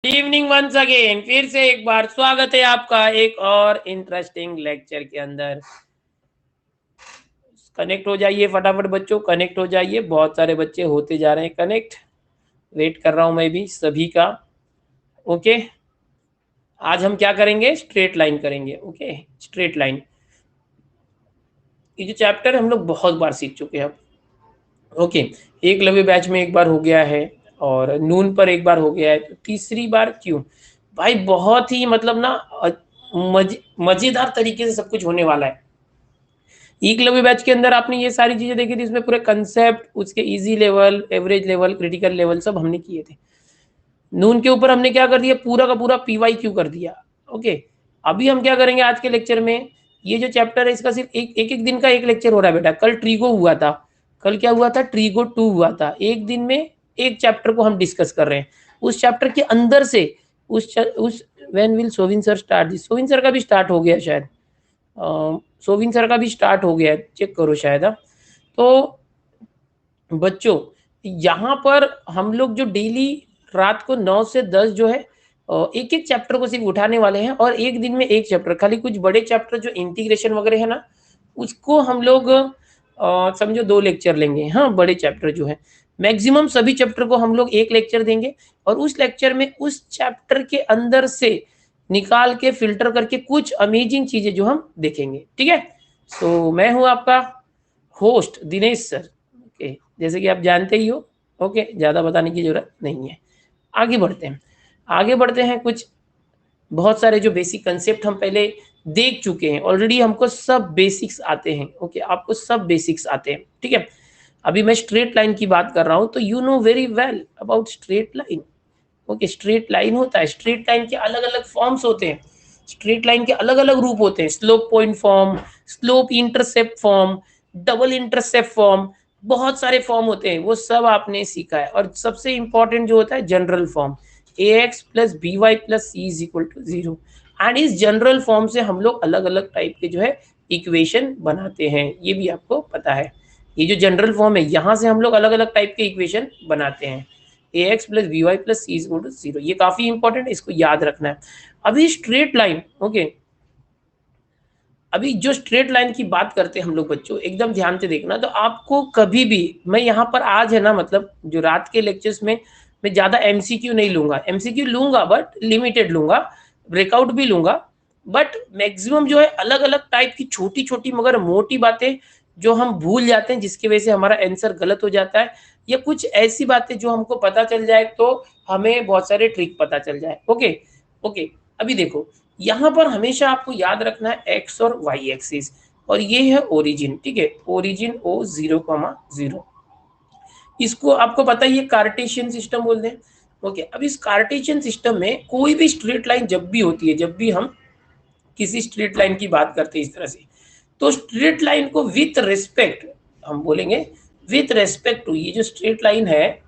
Evening once again, फिर से एक बार स्वागत है आपका एक और इंटरेस्टिंग लेक्चर के अंदर। कनेक्ट हो जाइए फटाफट बच्चों, कनेक्ट हो जाइए। बहुत सारे बच्चे होते जा रहे हैं कनेक्ट, वेट कर रहा हूं मैं भी सभी का। ओके, आज हम क्या करेंगे? स्ट्रेट लाइन करेंगे। ओके, स्ट्रेट लाइन, ये जो चैप्टर हम लोग बहुत बार सीख चुके हैं। ओके, एकलव्य बैच में एक बार हो गया है और नून पर एक बार हो गया है, तो तीसरी बार क्यों भाई? बहुत ही मतलब ना मजेदार तरीके से सब कुछ होने वाला है। एकलव्य बैच के अंदर आपने ये सारी चीजें देखी थी, इसमें पूरे कंसेप्ट, उसके easy level, average level, critical level सब हमने किए थे। नून के ऊपर हमने क्या कर दिया? पूरा का पूरा PYQ कर दिया। ओके, अभी हम क्या करेंगे आज के लेक्चर में? ये जो चैप्टर है इसका सिर्फ एक दिन का एक लेक्चर हो रहा है बेटा। कल ट्रीगो हुआ था, कल क्या हुआ था? ट्रीगो 2 हुआ था। एक दिन में एक चैप्टर को हम डिस्कस कर रहे हैं। उस चैप्टर के अंदर से उस when will Sovin sir start this? Sovin sir का भी स्टार्ट हो गया शायद, सोविन सर का भी स्टार्ट हो गया है, चेक करो शायद। तो बच्चों, यहाँ पर हम लोग जो डेली रात को 9 से 10 जो है एक एक चैप्टर को सिर्फ उठाने वाले हैं, और एक दिन में एक चैप्टर। खाली कुछ बड़े चैप्टर जो इंटीग्रेशन वगैरह है ना, उसको हम लोग समझो 2 लेक्चर लेंगे। हाँ, बड़े चैप्टर जो है, मैक्सिमम सभी चैप्टर को हम लोग एक लेक्चर देंगे, और उस लेक्चर में उस चैप्टर के अंदर से निकाल के फिल्टर करके कुछ अमेजिंग चीजें जो हम देखेंगे। ठीक है? तो मैं हूँ आपका होस्ट दिनेश सर। ओके, जैसे कि आप जानते ही हो। ओके, ज़्यादा बताने की जरूरत नहीं है। आगे बढ़ते हैं, आगे बढ़ते हैं। कुछ बहुत सारे जो बेसिक कंसेप्ट हम पहले देख चुके हैं ऑलरेडी, हमको सब बेसिक्स आते हैं। ओके, आपको सब बेसिक्स आते हैं। ठीक है, अभी मैं स्ट्रेट लाइन की बात कर रहा हूँ, तो you know very well about straight line. Okay, straight line होता है, स्ट्रेट लाइन के अलग अलग फॉर्म्स होते हैं, स्ट्रेट लाइन के अलग अलग रूप होते हैं। Slope point form, slope intercept form, double intercept form, बहुत सारे फॉर्म होते हैं, वो सब आपने सीखा है। और सबसे इंपॉर्टेंट जो होता है general form, ax plus B Y plus C is equal to 0। And इस जनरल फॉर्म से हम लोग अलग अलग टाइप के जो है इक्वेशन बनाते हैं, ये भी आपको पता है। ये जो जनरल फॉर्म है, यहाँ से हम लोग अलग अलग टाइप के इक्वेशन बनाते हैं। ax plus B Y plus C is equal to 0, ये काफी इंपॉर्टेंट है, इसको याद रखना है। अभी स्ट्रेट लाइन, ओके, अभी जो स्ट्रेट लाइन की बात करते हैं हम लोग बच्चों, एकदम ध्यान से देखना। तो आपको कभी भी, मैं यहाँ पर आज है ना, मतलब जो रात के लेक्चर्स में मैं ज्यादा एमसीक्यू नहीं लूंगा, एमसीक्यू लूंगा बट लिमिटेड लूंगा, ब्रेकआउट भी लूंगा, बट मैक्सिमम जो है अलग अलग टाइप की छोटी छोटी मगर मोटी बातें जो हम भूल जाते हैं, जिसकी वजह से हमारा आंसर गलत हो जाता है, या कुछ ऐसी बातें जो हमको पता चल जाए तो हमें बहुत सारे ट्रिक पता चल जाए। ओके, ओके, अभी देखो, यहाँ पर हमेशा आपको याद रखना है एक्स और वाई एक्सिस, और ये है ओरिजिन। ठीक है, ओरिजिन ओ 0,0, इसको आपको पता ही है कार्टेशियन सिस्टम बोलते हैं। ओके, अब इस कार्टेशियन सिस्टम में कोई भी स्ट्रेट लाइन जब भी होती है, जब भी हम किसी स्ट्रेट लाइन की बात करते हैं इस तरह से, तो स्ट्रेट लाइन को विथ रेस्पेक्ट हम बोलेंगे, विथ रेस्पेक्ट टू, ये जो स्ट्रेट लाइन है,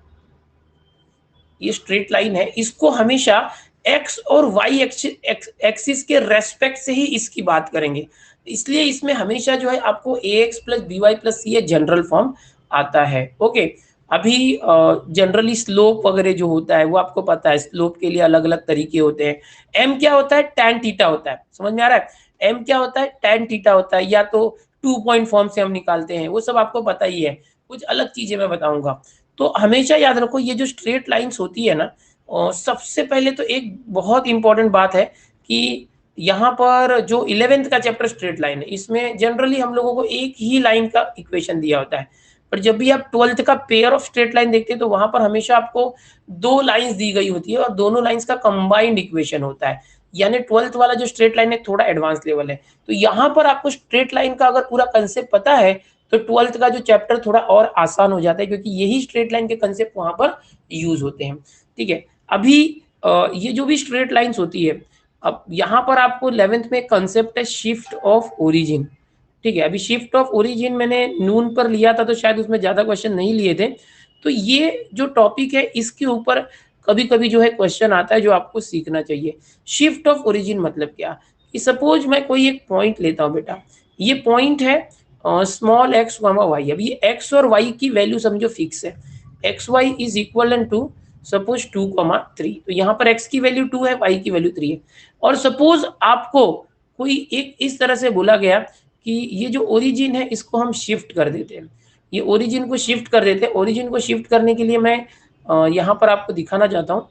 ये स्ट्रेट लाइन है, इसको हमेशा एक्स और वाई एक्सिस के रेस्पेक्ट से ही इसकी बात करेंगे। इसलिए इसमें हमेशा जो है आपको a x plus B Y plus c general form आता है। ओके, अभी जनरली स्लोप वगैरह जो होता है वो आपको पता है, स्लोप के लिए अलग अलग तरीके होते हैं। एम क्या होता है? टैन थीटा होता है, समझ में आ रहा है? एम क्या होता है? टैन थीटा होता है, या तो 2 पॉइंट फॉर्म से हम निकालते हैं, वो सब आपको पता ही है। कुछ अलग चीजें मैं बताऊंगा। तो हमेशा याद रखो, ये जो स्ट्रेट लाइंस होती है ना, सबसे पहले तो एक बहुत इंपॉर्टेंट बात है कि यहाँ पर जो 11th का चैप्टर स्ट्रेट लाइन है, इसमें जनरली हम लोगों को एक ही लाइन का इक्वेशन दिया होता है। पर जब भी आप 12th का पेयर ऑफ स्ट्रेट लाइन देखते हैं, तो वहां पर हमेशा आपको 2 लाइंस दी गई होती है, और दोनों लाइंस का कंबाइंड इक्वेशन होता है। यानी 12th वाला जो स्ट्रेट लाइन है थोड़ा एडवांस लेवल है। तो यहाँ पर आपको स्ट्रेट लाइन का अगर पूरा कंसेप्ट पता है, तो 12th का जो चैप्टर थोड़ा और आसान हो जाता है, क्योंकि यही स्ट्रेट लाइन के कंसेप्ट वहां पर यूज होते हैं। ठीक है, अभी ये जो भी स्ट्रेट लाइंस होती है, अब यहाँ पर आपको 11th में कंसेप्ट है शिफ्ट ऑफ ओरिजिन। ठीक है, अभी शिफ्ट ऑफ ओरिजिन मैंने नून पर लिया था, तो शायद उसमें ज्यादा क्वेश्चन नहीं लिए थे। तो ये जो टॉपिक है, इसके ऊपर कभी कभी जो है क्वेश्चन आता है, जो आपको सीखना चाहिए। शिफ्ट ऑफ ओरिजिन मतलब क्या? कि सपोज मैं कोई एक पॉइंट लेता हूँ बेटा, ये पॉइंट है स्मॉल एक्स वाई। अब ये एक्स और वाई की वैल्यू समझो फिक्स है, X Y is equal to suppose 2,3, तो यहाँ पर x की वैल्यू 2 है, y की वैल्यू 3 है। और सपोज आपको कोई एक इस तरह से बोला गया कि ये जो ओरिजिन है इसको हम शिफ्ट कर देते हैं, ये ओरिजिन को शिफ्ट कर देते हैं। ओरिजिन को शिफ्ट करने के लिए मैं यहाँ पर आपको दिखाना चाहता हूँ।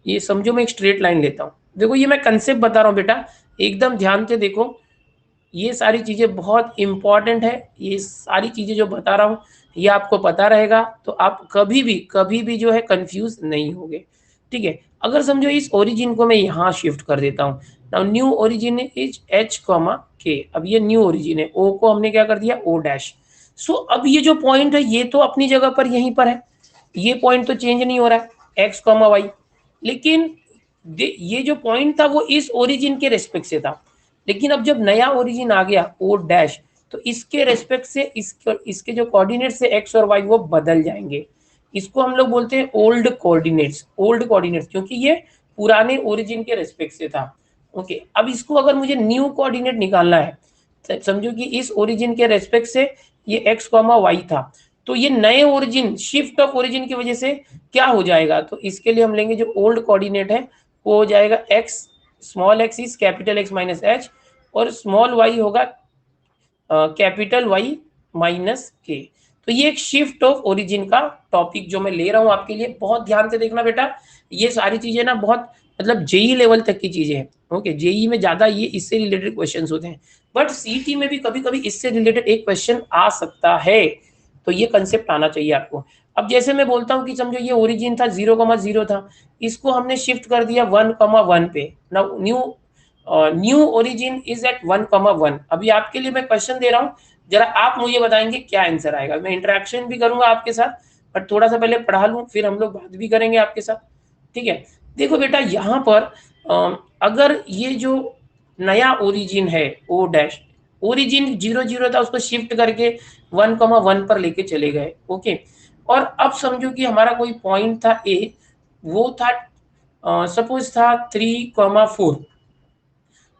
ये समझो मैं एक स्ट्रेट लाइन लेता हूँ, देखो ये मैं कंसेप्ट बता रहा हूँ बेटा, एकदम ध्यान से देखो, ये सारी चीज़ें बहुत इंपॉर्टेंट है। ये सारी चीज़ें जो बता रहा हूँ ये आपको पता रहेगा तो आप कभी भी जो है कंफ्यूज नहीं होगे, ठीक है। अगर समझो इस ओरिजिन को मैं यहाँ शिफ्ट कर देता हूँ, now new origin is h k, अब ये न्यू ओरिजिन है, o को हमने क्या कर दिया o डैश। सो अब ये जो पॉइंट है ये तो अपनी जगह पर यहीं पर है, ये पॉइंट तो चेंज नहीं हो रहा है x y, लेकिन ये जो पॉइंट था वो इस ओरिजिन के रेस्पेक्ट से था, लेकिन अब जब नया ओरिजिन आ गया ओ डैश, तो इसके रेस्पेक्ट से इसके जो कोऑर्डिनेट्स से एक्स और वाई वो बदल जाएंगे। इसको हम लोग बोलते हैं ओल्ड कोऑर्डिनेट्स, ओल्ड कोऑर्डिनेट्स, क्योंकि ये पुराने ओरिजिन के रेस्पेक्ट से था। ओके, अब इसको अगर मुझे न्यू कोऑर्डिनेट निकालना है, समझो कि इस ओरिजिन के रेस्पेक्ट से ये एक्स कॉमा वाई था, तो ये नए ओरिजिन, शिफ्ट ऑफ ओरिजिन की वजह से क्या हो जाएगा, तो इसके लिए हम लेंगे जो ओल्ड कोऑर्डिनेट है वो हो जाएगा x, small x is capital x minus H, और स्मॉल वाई होगा कैपिटल वाई माइनस के। तो ये एक शिफ्ट ऑफ ओरिजिन का टॉपिक जो मैं ले रहा हूं आपके लिए, बहुत ध्यान से देखना बेटा, ये सारी चीजें ना बहुत मतलब जेई लेवल तक की चीजें हैं। ओके, जेई में ज्यादा ये इससे रिलेटेड क्वेश्चंस होते हैं, बट सीटी में भी कभी कभी इससे रिलेटेड एक क्वेश्चन आ सकता है, तो ये कंसेप्ट आना चाहिए आपको। अब जैसे मैं बोलता हूँ कि समझो ये ओरिजिन था 0,0 था, इसको हमने शिफ्ट कर दिया 1,1 पे, now new origin is at 1,1। अभी आपके लिए मैं क्वेश्चन दे रहा हूँ, जरा आप मुझे बताएंगे क्या आंसर आएगा। मैं इंटरेक्शन भी करूंगा आपके साथ, बट थोड़ा सा पहले पढ़ा लूँ, फिर हम लोग बात भी करेंगे आपके साथ, ठीक है। देखो बेटा यहाँ पर अगर ये जो नया ओरिजिन है ओ डैश, ओरिजिन 0,0 था उसको शिफ्ट करके 1,1 पर लेके चले गए, ओके। और अब समझो कि हमारा कोई पॉइंट था ए, वो था सपोज था 3,4,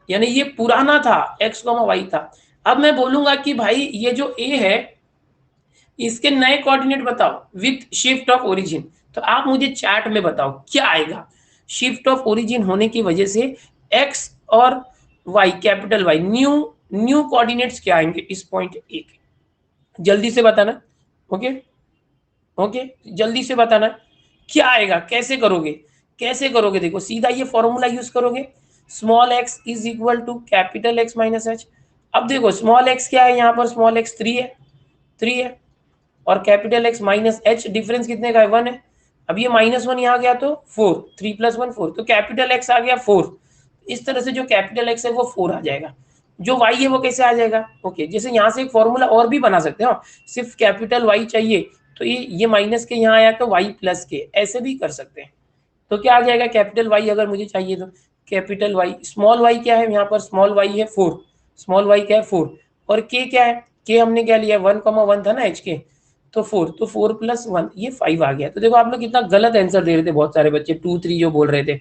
यानी ये पुराना था x, y था। अब मैं बोलूंगा कि भाई ये जो a है इसके नए कोऑर्डिनेट बताओ विथ शिफ्ट ऑफ ओरिजिन, तो आप मुझे चैट में बताओ क्या आएगा। शिफ्ट ऑफ ओरिजिन होने की वजह से x और y, capital Y, new coordinates क्या आएंगे इस पॉइंट ए के, जल्दी से बताना। ओके ओके, जल्दी से बताना क्या आएगा, कैसे करोगे, कैसे करोगे, देखो सीधा ये फॉर्मूला यूज करोगे, small x is equal to capital x minus H. अब देखो स्मॉल x क्या है यहाँ पर, स्मॉल x 3 है, और capital x minus H difference कितने का है, 1 है। अब ये -1 यहाँ गया तो 4, 3 + 1 4, तो कैपिटल x आ गया 4। इस तरह से जो कैपिटल x है वो 4 आ जाएगा, जो y है वो कैसे आ जाएगा। ओके, जैसे यहाँ से एक फॉर्मूला और भी बना सकते हो, सिर्फ कैपिटल Y चाहिए तो ये माइनस के यहाँ आया तो y प्लस के, ऐसे भी कर सकते हैं। तो क्या आ जाएगा, कैपिटल Y अगर मुझे चाहिए तो कैपिटल Y, स्मॉल y क्या है यहाँ पर, स्मॉल y है 4, स्मॉल y क्या है 4, और k क्या है, k हमने क्या लिया 1,1 था ना h के, तो 4, तो 4 + 1 ये 5 आ गया। तो देखो आप लोग कितना गलत आंसर दे रहे थे, बहुत सारे बच्चे 2 3 जो बोल रहे थे,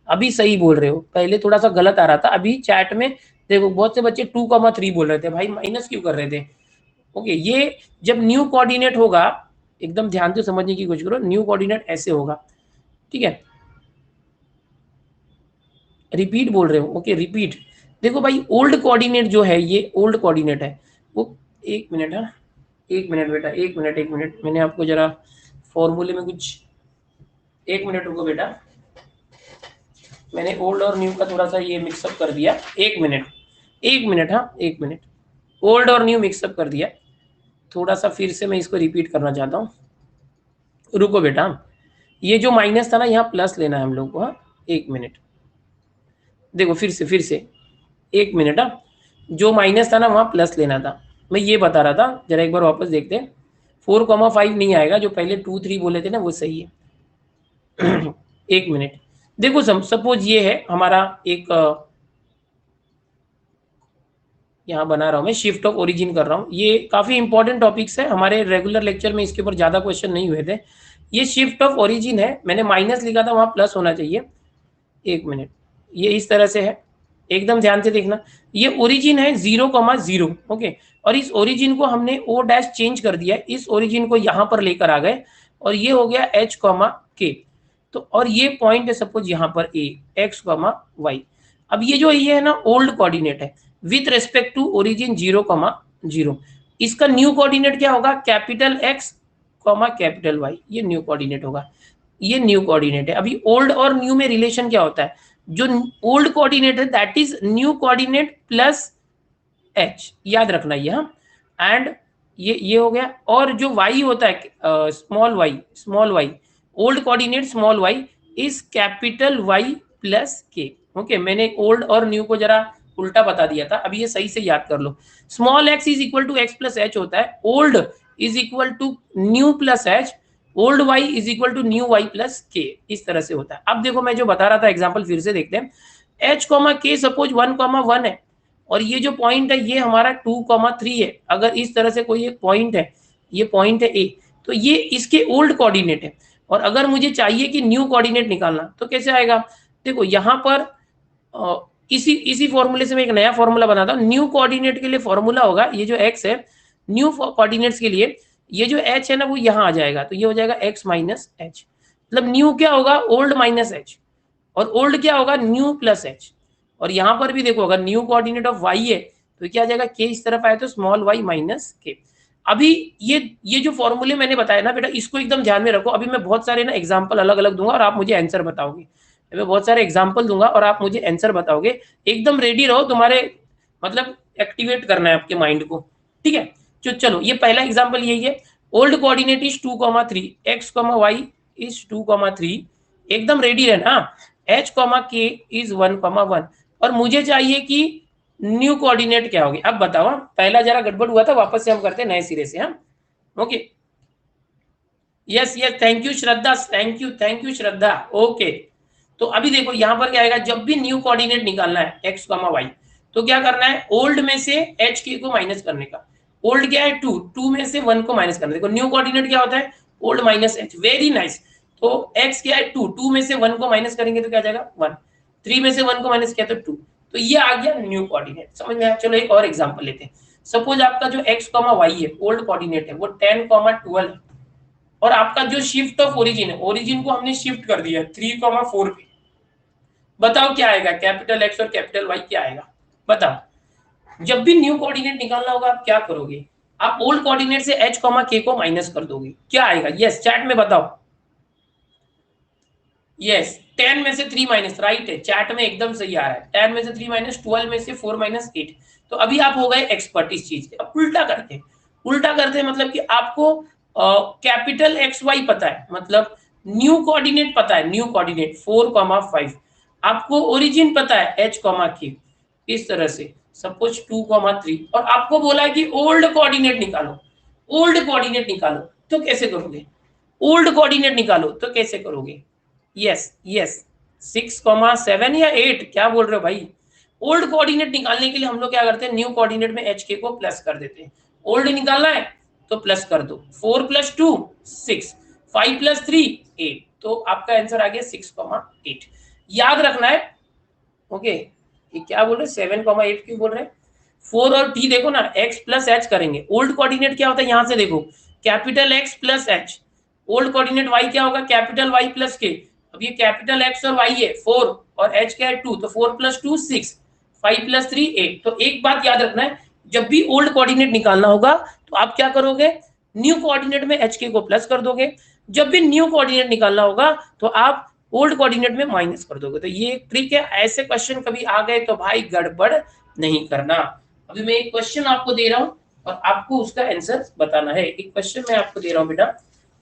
अभी सही बोल रहे हो, पहले थोड़ा सा गलत आ रहा था। अभी चैट में देखो बहुत से बच्चे 2,3 बोल रहे थे, भाई माइनस क्यों कर रहे थे। ओके, ये जब न्यू कोऑर्डिनेट होगा, एकदम ध्यान से समझने की कोशिश करो, न्यू कोऑर्डिनेट ऐसे होगा, ठीक है। रिपीट बोल रहे हो, ओके रिपीट। देखो भाई ओल्ड कोऑर्डिनेट जो है, ये ओल्ड कोऑर्डिनेट है वो, एक मिनट है, एक मिनट बेटा, एक मिनट, मैंने आपको जरा फॉर्मूले में कुछ, एक मिनट रुको बेटा, मैंने ओल्ड और न्यू का थोड़ा सा ये मिक्सअप कर दिया, एक मिनट, एक मिनट, हाँ एक मिनट, ओल्ड और न्यू मिक्सअप कर दिया थोड़ा सा, फिर से मैं इसको रिपीट करना चाहता हूँ, रुको बेटा। ये जो माइनस था ना यहाँ प्लस लेना है हम लोग को, हाँ एक मिनट, देखो फिर से एक मिनट, हाँ जो माइनस था ना वहाँ प्लस लेना था, मैं ये बता रहा था, जरा एक बार वापस देखते हैं। 4,5 नहीं आएगा, जो पहले 2 3 बोले थे ना वो सही है। एक मिनट, देखो सपोज ये है हमारा एक यहाँ बना रहा हूँ मैं, शिफ्ट ऑफ ओरिजिन कर रहा हूँ, ये काफ़ी इंपॉर्टेंट टॉपिक्स है, हमारे रेगुलर लेक्चर में इसके ऊपर ज़्यादा क्वेश्चन नहीं हुए थे। ये शिफ्ट ऑफ ओरिजिन है, मैंने माइनस लिखा था वहाँ प्लस होना चाहिए, एक मिनट, ये इस तरह से है, एकदम ध्यान से देखना। ये ओरिजिन है 0,0, ओके, और इस ओरिजिन को हमने ओ डैश चेंज कर दिया, इस ओरिजिन को यहाँ पर लेकर आ गए, और ये हो गया h कॉमा k। तो और ये पॉइंट है सपोज यहाँ पर a, x कॉमा y। अब ये जो ये है ना ओल्ड कोऑर्डिनेट है with respect to origin 0 comma 0। इसका न्यू कोऑर्डिनेट क्या होगा, capital x comma capital y, ये न्यू कोऑर्डिनेट होगा, ये न्यू कोऑर्डिनेट है। अभी ओल्ड और न्यू में रिलेशन क्या होता है, जो ओल्ड कोऑर्डिनेट है that is new coordinate plus h, याद रखना ये। हाँ, एंड ये हो गया। और जो y होता है small y old coordinate small y is capital Y plus k। Okay, मैंने ओल्ड और न्यू को जरा उल्टा बता दिया था, अभी ये सही से याद कर लो। Small x is equal to x plus h होता है, old is equal to new plus h, old y is equal to new y plus k, इस तरह से होता है। अब देखो मैं जो बता रहा था एग्जाम्पल फिर से देखते हैं। h कॉमा k सपोज 1,1 है, और ये जो पॉइंट है ये हमारा 2,3 है। अगर इस तरह से कोई एक पॉइंट है, ये पॉइंट है a, तो ये इसके ओल्ड कोऑर्डिनेट है। और अगर मुझे चाहिए कि न्यू कोऑर्डिनेट निकालना तो कैसे आएगा, देखो यहाँ पर इसी फॉर्मूले से मैं एक नया फॉर्मूला बनाता हूँ। न्यू कोऑर्डिनेट के लिए फॉर्मूला होगा, ये जो x है न्यू कोऑर्डिनेट्स के लिए, ये जो h है ना वो यहाँ आ जाएगा, तो ये हो जाएगा x माइनस एच। मतलब न्यू क्या होगा, ओल्ड माइनस एच, और ओल्ड क्या होगा, न्यू प्लस एच। और यहाँ पर भी देखो अगर न्यू कोऑर्डिनेट ऑफ y है तो क्या आ जाएगा, k इस तरफ आए तो स्मॉल y माइनस k। अभी ये जो फॉर्मूले मैंने बताया ना बेटा, इसको एकदम ध्यान में रखो। अभी मैं बहुत सारे ना एग्जाम्पल अलग अलग दूंगा और आप मुझे आंसर बताओगे। मैं बहुत सारे एग्जाम्पल दूंगा और आप मुझे आंसर बताओगे। एकदम रेडी रहो, तुम्हारे मतलब एक्टिवेट करना है आपके माइंड को, ठीक है। जो चलो ये पहला एग्जाम्पल यही है, old coordinate is 2,3, x, y is 2,3, एकदम रेडी रहना। h, k इज 1,1, और मुझे चाहिए कि न्यू कोऑर्डिनेट क्या होगी। अब बताओ, पहला जरा गड़बड़ हुआ था, वापस से हम करते हैं नए सिरे से। हम okay, yes yes, thank you Shraddha, thank you Shraddha. Okay, तो अभी देखो यहाँ पर क्या आएगा, जब भी न्यू कोऑर्डिनेट निकालना है x, y, तो क्या करना है, ओल्ड में से h k को माइनस करने का। ओल्ड क्या है 2, 2 में से 1 को माइनस करना। देखो न्यू कोऑर्डिनेट क्या होता है, old minus h, very nice. तो x क्या है 2, 2 में से 1 को माइनस करेंगे तो क्या जाएगा 1, 3 में से 1 को माइनस किया तो 2, तो ये आ गया न्यू कोऑर्डिनेट। समझ में आया। चलो एक और एग्जांपल लेते हैं। सपोज आपका जो x, y है ओल्ड कोऑर्डिनेट है वो 10, 12 है, और आपका जो शिफ्ट ऑफ ओरिजिन है, ओरिजिन को हमने शिफ्ट कर दिया 3,4 पे। बताओ क्या आएगा, कैपिटल एक्स और कैपिटल वाई क्या आएगा, बताओ। जब भी न्यू कोऑर्डिनेट निकालना होगा आप क्या करोगे, आप ओल्ड कोऑर्डिनेट से h, k को माइनस कर दोगे, क्या आएगा। यस, चैट में बताओ। यस, 10 में से 3 माइनस, राइट है, चैट में एकदम सही आ रहा है। 10 में से 3 माइनस, 12 में से 4 माइनस 8। तो अभी आप हो गए एक्सपर्ट इस चीज के। अब उल्टा करते हैं, मतलब कि आपको कैपिटल एक्स वाई पता है, मतलब न्यू कोऑर्डिनेट पता है, न्यू कोऑर्डिनेट 4,5, आपको ओरिजिन पता है h, k, इस तरह से सपोज 2,3, और आपको बोला है कि ओल्ड कोऑर्डिनेट निकालो। ओल्ड कोऑर्डिनेट निकालो तो कैसे करोगे, ओल्ड कोऑर्डिनेट निकालो तो कैसे करोगे। यस यस, 6,7 या 8 क्या बोल रहे हो भाई। ओल्ड कोऑर्डिनेट निकालने के लिए हम लोग क्या करते हैं, न्यू कोऑर्डिनेट में एच के को प्लस कर देते हैं। ओल्ड निकालना है तो प्लस कर दो, 4 + 2 6, 5 + 3 8, तो आपका आंसर आ गया 6,8। याद रखना है। ओके, ये क्या बोल रहे, 7,8 क्यों बोल रहे हैं। 4 और t देखो ना, x प्लस h करेंगे। ओल्ड कोऑर्डिनेट क्या होता है, यहां से देखो, capital x plus h। Old coordinate y क्या होगा, कैपिटल y प्लस k। अब ये कैपिटल x और y है 4 और h क्या है 2, तो 4 + 2 6, 5 + 3 8। तो एक बात याद रखना है, जब भी ओल्ड कोऑर्डिनेट निकालना होगा तो आप क्या करोगे, न्यू कोऑर्डिनेट में h k को प्लस कर दोगे। जब भी न्यू कोऑर्डिनेट निकालना होगा तो आप ओल्ड कोऑर्डिनेट में माइनस कर दोगे। तो ये ट्रिक है, ऐसे क्वेश्चन कभी आ गए तो भाई गड़बड़ नहीं करना। अभी मैं एक क्वेश्चन आपको दे रहा हूँ और आपको उसका आंसर बताना है। एक क्वेश्चन मैं आपको दे रहा हूँ बेटा,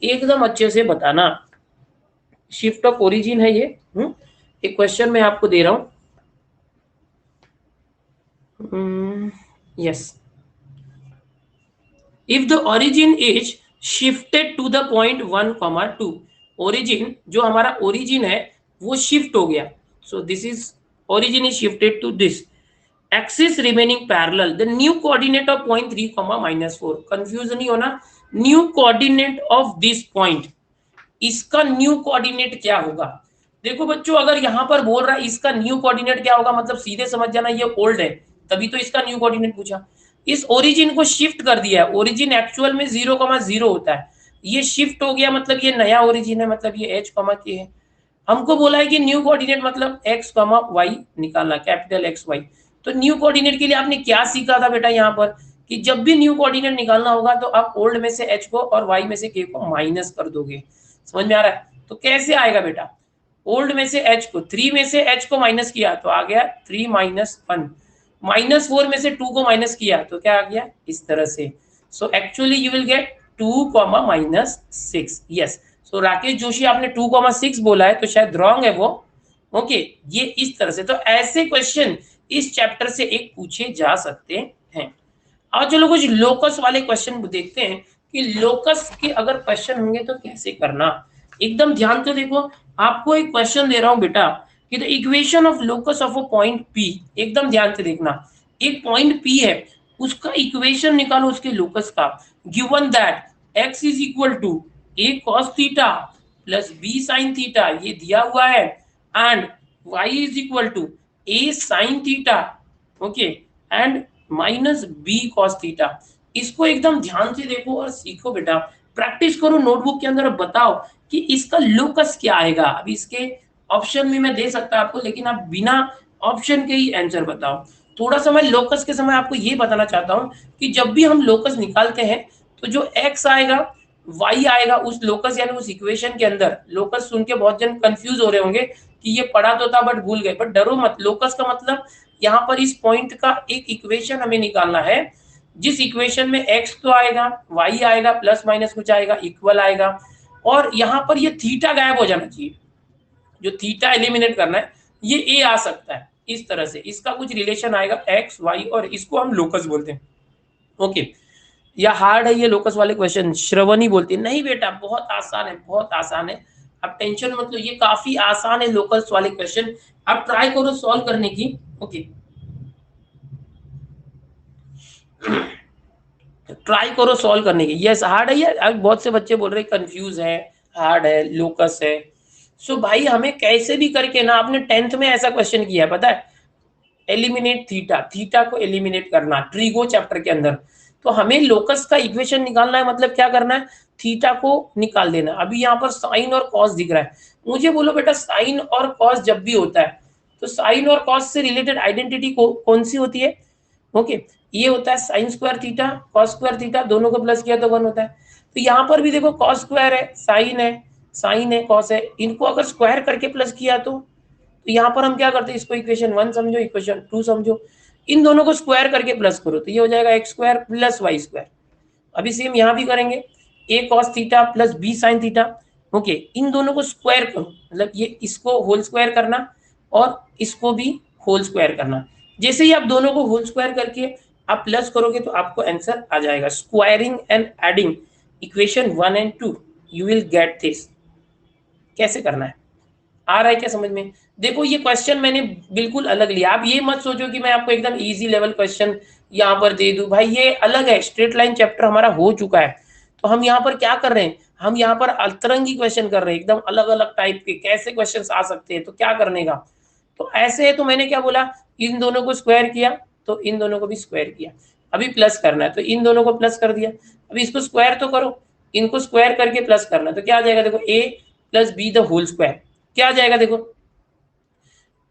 एकदम अच्छे से बताना। शिफ्ट ऑफ ओरिजिन है ये। एक क्वेश्चन मैं आपको दे रहा हूँ। Yes, if the origin is shifted to the point 1,2, origin जो हमारा ओरिजिन है वो शिफ्ट हो गया। So this is origin is shifted to this axis remaining parallel, the new coordinate of point 3, -4। Confuse नहीं होना, new coordinate of this point, इसका new coordinate क्या होगा। देखो बच्चों, अगर यहां पर बोल रहा है इसका न्यू कोऑर्डिनेट क्या होगा, मतलब सीधे समझ जाना ये ओल्ड है, तभी तो इसका न्यू कोऑर्डिनेट पूछा। इस ओरिजिन को शिफ्ट कर दिया है, ओरिजिन एक्चुअल में 0,0 होता है, ये शिफ्ट हो गया मतलब ये नया ओरिजिन है, मतलब ये h कॉमा के है। हमको बोला है कि न्यू कोऑर्डिनेट मतलब x कॉमा वाई निकालना, कैपिटल एक्स वाई। तो न्यू कोऑर्डिनेट के लिए आपने क्या सीखा था बेटा यहाँ पर, कि जब भी न्यू कोऑर्डिनेट निकालना होगा तो आप ओल्ड में से h को और y में से k को माइनस कर दोगे। समझ में आ रहा है? तो कैसे आएगा बेटा, ओल्ड में से h को 3 में से h को माइनस किया तो आ गया 3 माइनस 1, माइनस 4 में से 2 को माइनस किया तो क्या आ गया इस तरह से। So actually you will get 2 comma minus 6। Yes, so Rakesh Joshi आपने 2 कॉमा 6 बोला है तो शायद रॉन्ग है वो। ओके, ये इस तरह से, तो ऐसे क्वेश्चन इस चैप्टर से एक पूछे जा सकते हैं। और चलो कुछ लोकस वाले क्वेश्चन देखते हैं कि लोकस के अगर क्वेश्चन होंगे तो कैसे करना। एकदम ध्यान से देखो, आपको एक क्वेश्चन दे रहा हूं बेटा कि the equation of locus of a point P, एकदम ध्यान से देखना, एक पॉइंट पी है उसका इक्वेशन निकालो उसके लोकस का, given that x is equal to a cos theta plus b sin theta, ये दिया हुआ है, and y is equal to a sin theta, okay, and minus B cos theta. इसको एकदम ध्यान से देखो और सीखो बेटा, प्रैक्टिस करो नोटबुक के अंदर, बताओ कि इसका लोकस क्या आएगा। अभी इसके ऑप्शन भी मैं दे सकता आपको, लेकिन आप बिना ऑप्शन के ही आंसर बताओ। थोड़ा सा मैं लोकस के समय आपको ये बताना चाहता हूँ कि जब भी हम लोकस निकालते हैं तो जो x आएगा y आएगा उस लोकस यानी उस इक्वेशन के अंदर। लोकस सुन के बहुत जन कंफ्यूज हो रहे होंगे कि ये पढ़ा तो था बट भूल गए, बट डरो मत, लोकस का मतलब यहाँ पर इस पॉइंट का एक इक्वेशन हमें निकालना है, जिस इक्वेशन में x तो आएगा, y आएगा, प्लस माइनस कुछ आएगा, इक्वल आएगा, और यहाँ पर ये थीटा गायब हो जाना चाहिए, जो थीटा एलिमिनेट करना है, ये a आ सकता है इस तरह से, इसका कुछ रिलेशन आएगा x y और इसको हम लोकस बोलते हैं। ओके, या हार्ड है ये लोकस वाले क्वेश्चन, श्रवणी बोलती है नहीं बेटा बहुत आसान है, बहुत आसान है, आप टेंशन मत लो, ये काफी आसान है लोकस वाले क्वेश्चन, आप ट्राई करो सॉल्व करने की। ओके, ट्राई करो सॉल्व करने की। यस हार्ड है ये, बहुत से बच्चे बोल रहे कंफ्यूज है, हार्ड है, लोकस है। सो भाई हमें कैसे भी करके ना, आपने 10th में ऐसा क्वेश्चन किया है पता है, एलिमिनेट थीटा, थीटा को एलिमिनेट करना ट्रिगो चैप्टर के अंदर। तो हमें लोकस का इक्वेशन निकालना है, मतलब क्या करना है, थीटा को निकाल देना। अभी यहाँ पर साइन और कॉस दिख रहा है, मुझे बोलो बेटा साइन और कॉस जब भी होता है तो साइन और कॉस से रिलेटेड आइडेंटिटी कौन सी होती है। ओके, ये होता है sign square theta cos square theta, दोनों को प्लस किया तो 1 होता है। तो यहाँ पर भी देखो कॉस स्क्वायर है, साइन है कॉस है, इनको अगर स्क्वायर करके प्लस किया तो यहाँ पर हम क्या करते हैं, इसको इक्वेशन 1 समझो, इक्वेशन 2 समझो, इन दोनों को स्क्वायर करके प्लस करो तो ये हो जाएगा x square plus Y square. अभी सेम यहाँ भी करेंगे, a cos theta plus b sine theta. Okay, इन दोनों को स्क्वायर करो, मतलब ये इसको होल स्क्वायर करना और इसको भी होल स्क्वायर करना। जैसे ही आप दोनों को होल स्क्वायर करके आप प्लस करोगे तो आपको आंसर आ जाएगा। Squaring and adding equation 1 and 2, you will get this. कैसे करना है, आ रहा है क्या समझ में? देखो ये क्वेश्चन मैंने बिल्कुल अलग लिया, आप ये मत सोचो कि मैं आपको एकदम इजी लेवल क्वेश्चन यहाँ पर दे दूं, भाई ये अलग है, स्ट्रेट लाइन चैप्टर हमारा हो चुका है। तो हम यहाँ पर क्या कर रहे हैं, हम यहाँ पर अतरंगी क्वेश्चन कर रहे हैं, एकदम अलग अलग टाइप के कैसे क्वेश्चन आ सकते हैं, तो क्या करने का, तो ऐसे है। तो मैंने क्या बोला, इन दोनों को स्क्वायर किया तो इन दोनों को भी स्क्वायर किया, अभी प्लस करना है तो इन दोनों को प्लस कर दिया, अभी इसको स्क्वायर तो करो, इनको स्क्वायर करके प्लस करना, तो क्या आ जाएगा देखो, a plus b the whole square, क्या आ जाएगा देखो,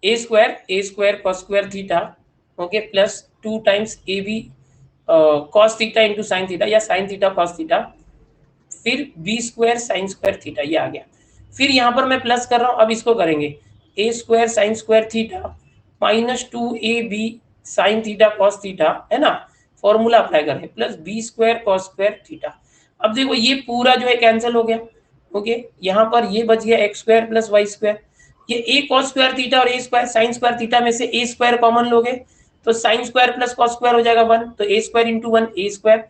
a square cos square theta, okay, plus 2 times a b cos theta into sine theta या साइन थीटा कॉस थीटा, फिर b square sine square theta, ये आ गया। फिर यहाँ पर मैं प्लस कर रहा हूँ, अब इसको करेंगे a square sine square theta minus 2ab sine theta cos theta, है ना, फॉर्मूला अप्लाई करें, plus B square cos square theta. अब देखो ये पूरा जो है कैंसिल हो गया, ओके, यहाँ पर ये बच गया X square plus Y square, ये ए कॉस स्क्वायर थीटा और A square sine square theta में से ए स्क्वायर कॉमन लोगे तो sine square plus cos square हो जाएगा 1, तो A square into 1 A square.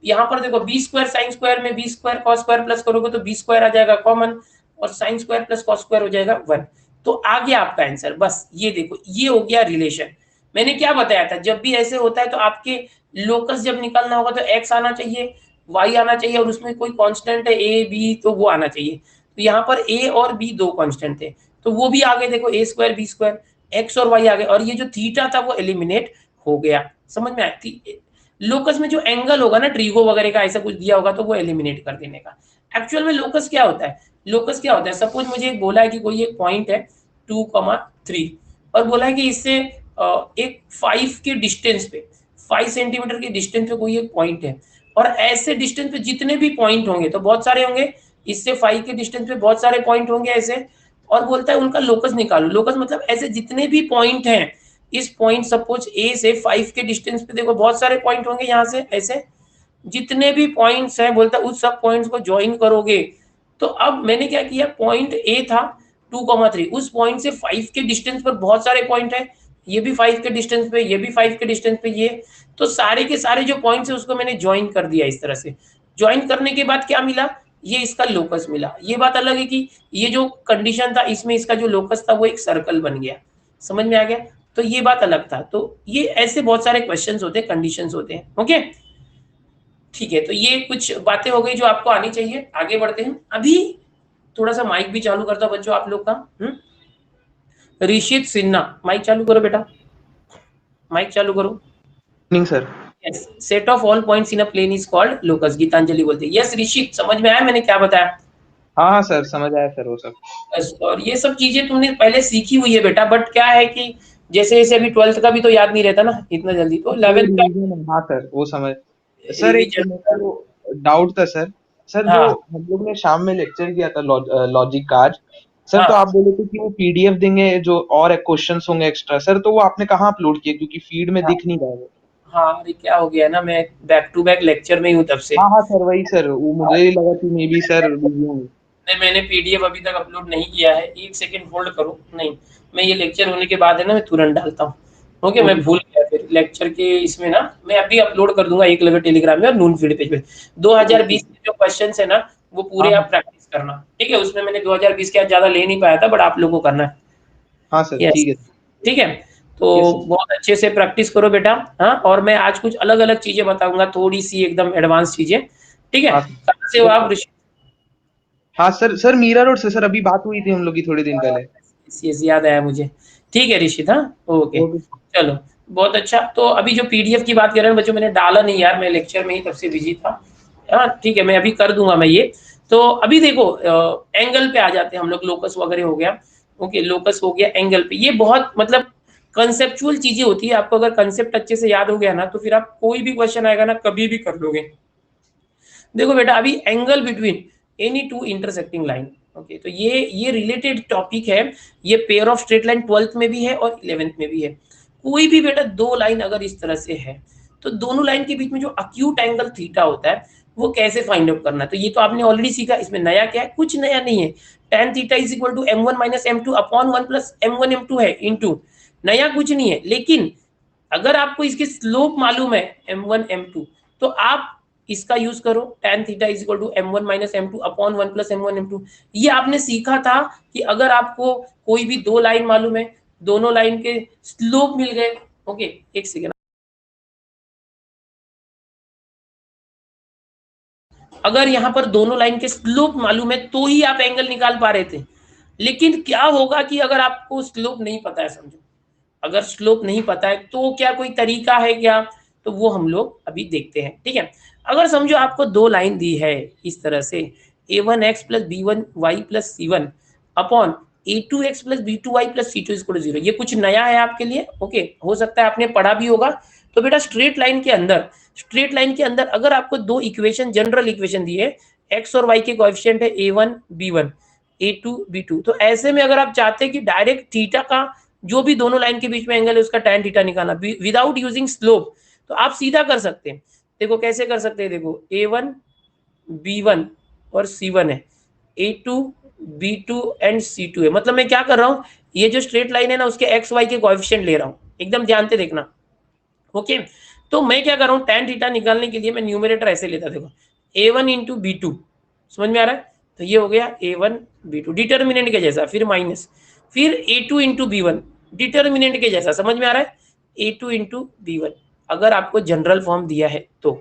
यहाँ पर देखो बी स्क्वायर साइन स्क्वायर में B square cos square plus करोगे तो बी स्क्वायर आ जाएगा कॉमन और sine square plus cos square हो जाएगा 1। तो आ गया आपका आंसर, बस ये देखो ये हो गया रिलेशन। मैंने क्या बताया था, जब भी ऐसे होता है तो आपके लोकस जब निकालना होगा तो एक्स आना चाहिए, वाई आना चाहिए और उसमें कोई कांस्टेंट है ए बी तो वो आना चाहिए। तो यहाँ पर ए और बी दो कांस्टेंट थे तो वो भी आ गए, देखो a square B square, x और वाई आ गए, और ये जो थीटा था वो एलिमिनेट हो गया। समझ में आती, लोकस में जो एंगल होगा ना ट्रीगो वगैरह का ऐसा कुछ दिया होगा तो वो एलिमिनेट कर देने का। एक्चुअल में लोकस क्या होता है, लोकस क्या होता है, सपोज मुझे बोला है कि कोई एक पॉइंट है 2,3 और बोला है कि इससे एक 5 के डिस्टेंस पे 5 सेंटीमीटर के डिस्टेंस पे कोई एक पॉइंट है, और ऐसे डिस्टेंस पे जितने भी पॉइंट होंगे तो बहुत सारे होंगे, इससे 5 के डिस्टेंस पे बहुत सारे पॉइंट होंगे ऐसे, और बोलता है उनका लोकस निकालो। लोकस मतलब ऐसे जितने भी पॉइंट हैं, इस पॉइंट सपोज ए से 5 के डिस्टेंस पे देखो बहुत सारे पॉइंट होंगे यहाँ से ऐसे, जितने भी पॉइंट्स हैं बोलता है उस सब पॉइंट्स को ज्वाइन करोगे। तो अब मैंने क्या किया, पॉइंट ए था 2,3, उस पॉइंट से 5 के डिस्टेंस पर बहुत सारे पॉइंट है, ये भी 5 के डिस्टेंस पे, ये भी 5 के डिस्टेंस पे, ये तो सारे के सारे जो पॉइंट्स है उसको मैंने ज्वाइन कर दिया इस तरह से। ज्वाइन करने के बाद क्या मिला, ये इसका लोकस मिला। ये बात अलग है कि ये जो कंडीशन था इसमें इसका जो लोकस था वो एक सर्कल बन गया, समझ में आ गया। तो ये बात अलग था। तो ये ऐसे बहुत सारे क्वेश्चंस होते हैं, कंडीशंस होते हैं। ओके ठीक है, तो ये कुछ बातें हो गई जो आपको आनी चाहिए। आगे बढ़ते हैं। अभी थोड़ा सा माइक भी चालू करता बच्चों आप लोग का। ऋषित सिन्हा, माइक चालू करो बेटा, माइक चालू करो। नहीं sir. Yes, set of all points in a plane is called locus, Gitanjali बोलते हैं। यस ऋषित, समझ में आया मैंने क्या बताया? हाँ हाँ सर, समझ आया सर वो सब। बस, और ये सब चीजें तुमने पहले सीखी हुई है बेटा, बट क्या है कि जैसे जैसे अभी 12th का भी तो याद नहीं रहता ना इतना जल्दी, तो वो 11th का रिवीजन है, हाँ सर वो समझ। सर एक रिवीजन। मेरे को डाउट था सर। सर जो हाँ हम लोग ने शाम में लेक्चर किया था लॉजिक का आज, सर तो हाँ आप बोले थे कि वो पीडीएफ देंगे जो और क्वेश्चंस होंगे एक्स्ट्रा, सर तो वो आपने कहाँ अपलोड किए, क्योंकि फीड में हाँ दिख नहीं रहा है वो। हाँ, अरे क्या हो गया ना, मैं बैक टू बैक लेक्चर में ही हूँ तब से। हाँ हाँ सर, वही सर, वो मुझे ही लगा कि मे बी सर बिजी होंगे। नहीं, मैंने पीडीएफ अभी तक अपलोड नहीं किया है, एक सेकंड होल्ड करो। नहीं, मैं ये लेक्चर होने के बाद है ना मैं तुरंत डालता हूँ। ओके, मैं ओके भूल गया फिर लेक्चर के इसमें ना, मैं अभी अपलोड कर दूंगा एक लगे टेलीग्राम में और नून फीड पेज पे। ओके। 2020 के जो क्वेश्चन है ना वो हाँ पूरे आप हाँ प्रैक्टिस करना, ठीक है। उसमें मैंने 2020 के आज ज्यादा ले नहीं पाया था, बट आप लोगों को करना है। हाँ सर, यस, ठीक है। ठीक है। तो यस सर। बहुत अच्छे से प्रैक्टिस करो बेटा। हाँ, और मैं आज कुछ अलग अलग चीजें बताऊंगा, थोड़ी सी एकदम एडवांस चीजें, ठीक है। हाँ कहाँ से हो सर। आप ऋषि? हाँ सर, सर मीरा रोड से सर, अभी बात हुई थी हम लोग की थोड़े दिन पहले। याद आया मुझे। ठीक है ऋषित, हाँ ओके। ओके। चलो, बहुत अच्छा। तो अभी जो पीडीएफ की बात कर रहे हैं बच्चों, मैंने डाला नहीं यार, मैं लेक्चर में ही तब से बिजी था। हाँ ठीक है, मैं अभी कर दूंगा मैं ये। तो अभी देखो एंगल पे आ जाते हैं हम लोग, लोकस वगैरह हो गया। ओके, लोकस हो गया, एंगल पे ये बहुत मतलब कंसेप्चुअल चीजें होती है। आपको अगर कंसेप्ट अच्छे से याद हो गया ना तो फिर आप कोई भी क्वेश्चन आएगा ना कभी भी कर लोगे। देखो बेटा, अभी angle between any two intersecting line, okay, तो ये रिलेटेड टॉपिक है। ये pair of straight line 12th में भी है और 11th में भी है। कोई भी बेटा दो लाइन अगर इस तरह से है तो दोनों लाइन के बीच में जो अक्यूट एंगल थीटा होता है वो कैसे फाइंड आउट करना है, तो ये तो आपने ऑलरेडी सीखा। इसमें नया क्या है? कुछ नया नहीं है। tan theta is equal to m1 minus m2 upon 1 plus m1 m2 है इनटू, नया कुछ नहीं है। लेकिन अगर आपको इसके स्लोप मालूम है m1 m2, तो आप इसका यूज करो, tan theta is equal to m1 minus m2 upon 1 plus m1 m2। ये आपने सीखा था कि अगर आपको कोई भी दो लाइन मालूम है, दोनों लाइन के स्लोप मिल गए। ओके, एक सेकेंड। अगर यहाँ पर दोनों लाइन के स्लोप मालूम है तो ही आप एंगल निकाल पा रहे थे। लेकिन क्या होगा कि अगर आपको स्लोप नहीं पता है, समझो अगर स्लोप नहीं पता है तो क्या कोई तरीका है क्या, तो वो हम लोग अभी देखते हैं, ठीक है। अगर समझो आपको दो लाइन दी है इस तरह से, a1x plus b1y plus c1 upon a2x plus b2y plus c2 equal to 0। ये कुछ नया है आपके लिए, ओके, हो सकता है आपने पढ़ा भी होगा। तो बेटा स्ट्रेट लाइन के अंदर अगर आपको दो इक्वेशन, जनरल इक्वेशन दी है, x और y के कोएफिशिएंट है a1 b1 a2 b2, तो ऐसे में अगर आप चाहते हैं कि डायरेक्ट थीटा का जो भी दोनों लाइन के बीच में एंगल है उसका tan थीटा निकालना विदाउट यूजिंग स्लोप, तो आप सीधा कर सकते हैं। देखो कैसे कर सकते हैं, देखो a1 b1 और c1 है, a2 b2 एंड c2 है। मतलब मैं क्या कर रहा हूँ, ये जो स्ट्रेट लाइन है ना उसके एक्स वाई के कोएफिशिएंट ले रहा हूँ, एकदम ध्यान से देखना। ओके, तो मैं क्या कर रहा हूँ, tan थीटा निकालने के लिए मैं न्यूमरेटर ऐसे लेता, देखो a1 इंटू बी टू, समझ में आ रहा है? तो ये हो गया a1 b2 डिटर्मिनेंट के जैसा, फिर माइनस, फिर a2 इंटू b1 डिटर्मिनेंट के जैसा, समझ में आ रहा है? a2 इंटू b1 अगर आपको जनरल फॉर्म दिया है तो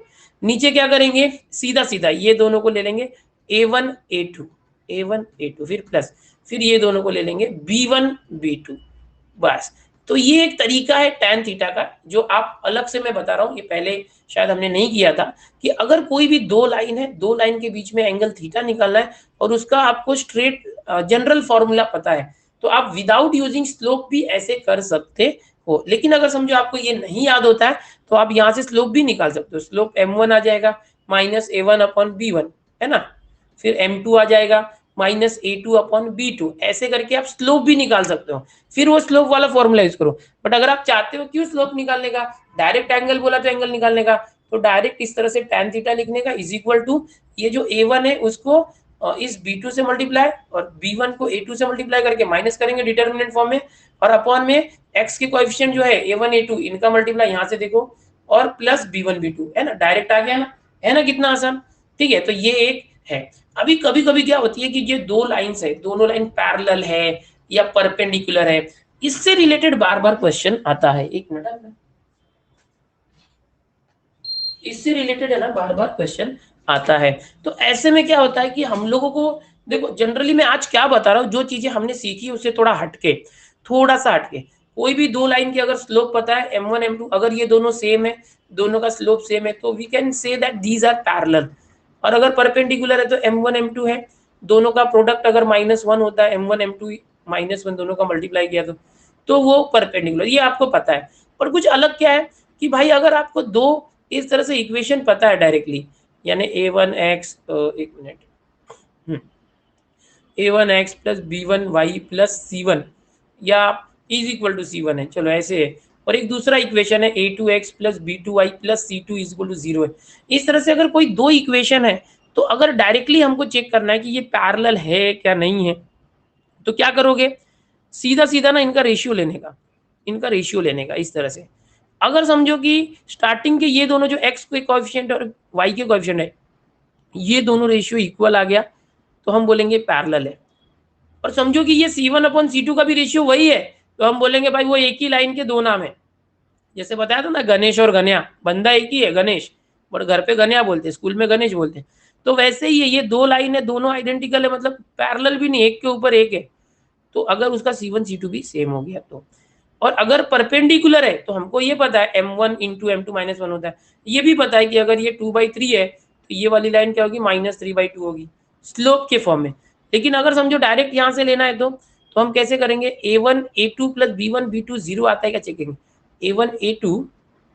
नीचे क्या करेंगे, सीधा सीधा ये दोनों को ले लेंगे a1 a2 a1 a2, फिर प्लस, फिर ये दोनों को ले लेंगे b1 b2, बस। तो ये एक तरीका है tan थीटा का, जो आप अलग से मैं बता रहा हूँ, ये पहले शायद हमने नहीं किया था, कि अगर कोई भी दो लाइन है, दो लाइन के बीच में एंगल थीटा निकालना है और उसका आपको स्ट्रेट जनरल फॉर्मूला पता है, तो आप विदाउट यूजिंग स्लोप भी ऐसे कर सकते हो। लेकिन अगर समझो आपको ये नहीं याद होता है, तो आप यहाँ से स्लोप भी निकाल सकते हो। स्लोप m1 आ जाएगा माइनस a1 अपॉन b1, है ना, फिर m2 आ जाएगा माइनस a2 अपॉन b2, ऐसे करके आप स्लोप भी निकाल सकते हो। फिर वो स्लोप वाला फॉर्मूला यूज करो। बट अगर आप चाहते हो क्यों स्लोप निकालने का, डायरेक्ट एंगल बोला तो एंगल निकालने का, तो डायरेक्ट इस तरह से tan थीटा लिखने का इज इक्वल टू ये जो a1 है उसको इस b2 से मल्टीप्लाई और b1 को a2 से मल्टीप्लाई करके माइनस करेंगे डिटर्मिनेंट फॉर्म में, और अपॉन में x के कोएफिशिएंट जो है a1 a2 इनका मल्टीप्लाई यहाँ से देखो, और प्लस b1 b2, है ना, डायरेक्ट आ गया ना, है ना, कितना आसान। ठीक है, तो ये एक है। अभी कभी कभी क्या होती है कि ये दो लाइंस है, दोनों लाइन पैरेलल है या परपेंडिकुलर है, इससे रिलेटेड बार बार क्वेश्चन आता है। एक मिनट, इससे रिलेटेड है ना बार बार क्वेश्चन आता है। तो ऐसे में क्या होता है कि हम लोगों को, देखो जनरली मैं आज क्या बता रहा हूँ, जो चीजें हमने सीखी उससे थोड़ा हटके, थोड़ा सा हटके, कोई भी दो लाइन की अगर स्लोप पता है m1 m2, अगर ये दोनों सेम है, दोनों का स्लोप सेम है, तो we can say that these are parallel. और अगर परपेंडिकुलर है तो m1 m2 है, दोनों का प्रोडक्ट अगर -1 होता है, m1 m2 -1 दोनों का मल्टीप्लाई किया तो वो परपेंडिकुलर, ये आपको पता है। पर कुछ अलग क्या है कि भाई अगर आपको दो इस तरह से इक्वेशन पता है डायरेक्टली, यानी a1x, एक minute, a1x plus b1y plus c1 या इज इक्वल टू c1 है, चलो ऐसे है, और एक दूसरा इक्वेशन है a2x plus b2y plus c2 is equal to 0 है। इस तरह से अगर कोई दो इक्वेशन है, तो अगर डायरेक्टली हमको चेक करना है कि ये पैरेलल है क्या नहीं है, तो क्या करोगे, सीधा सीधा ना इनका रेशियो लेने का, इनका रेशियो लेने का इस तरह से। अगर समझो कि स्टार्टिंग के ये दोनों जो x के कोएफिशिएंट और y के कोएफिशिएंट है, ये दोनों रेशियो इक्वल आ गया, तो हम बोलेंगे पैरेलल है। और समझो कि ये C1 अपॉन C2 का भी रेशियो वही है, तो हम बोलेंगे भाई वो एक ही लाइन के दो नाम है। जैसे बताया था ना, गणेश और गन्या, बंदा एक ही है गणेश, बट घर पे गन्या बोलते हैं, स्कूल में गणेश बोलते हैं। तो वैसे ही है, ये दो लाइन है, दोनों आइडेंटिकल है, मतलब पैरेलल भी नहीं, एक के ऊपर एक है। तो अगर उसका C1 C2 भी सेम हो गया तो, और अगर परपेंडिकुलर है तो हमको ये पता है m1 इंटू m2 -1 होता है। ये भी पता है कि अगर ये 2/3 है तो ये वाली लाइन क्या होगी, -3/2 होगी, स्लोप के फॉर्म में। लेकिन अगर समझो डायरेक्ट यहाँ से लेना है तो हम कैसे करेंगे, a1 a2 plus b1 b2 0 आता है क्या चेकेंगे, a1 a2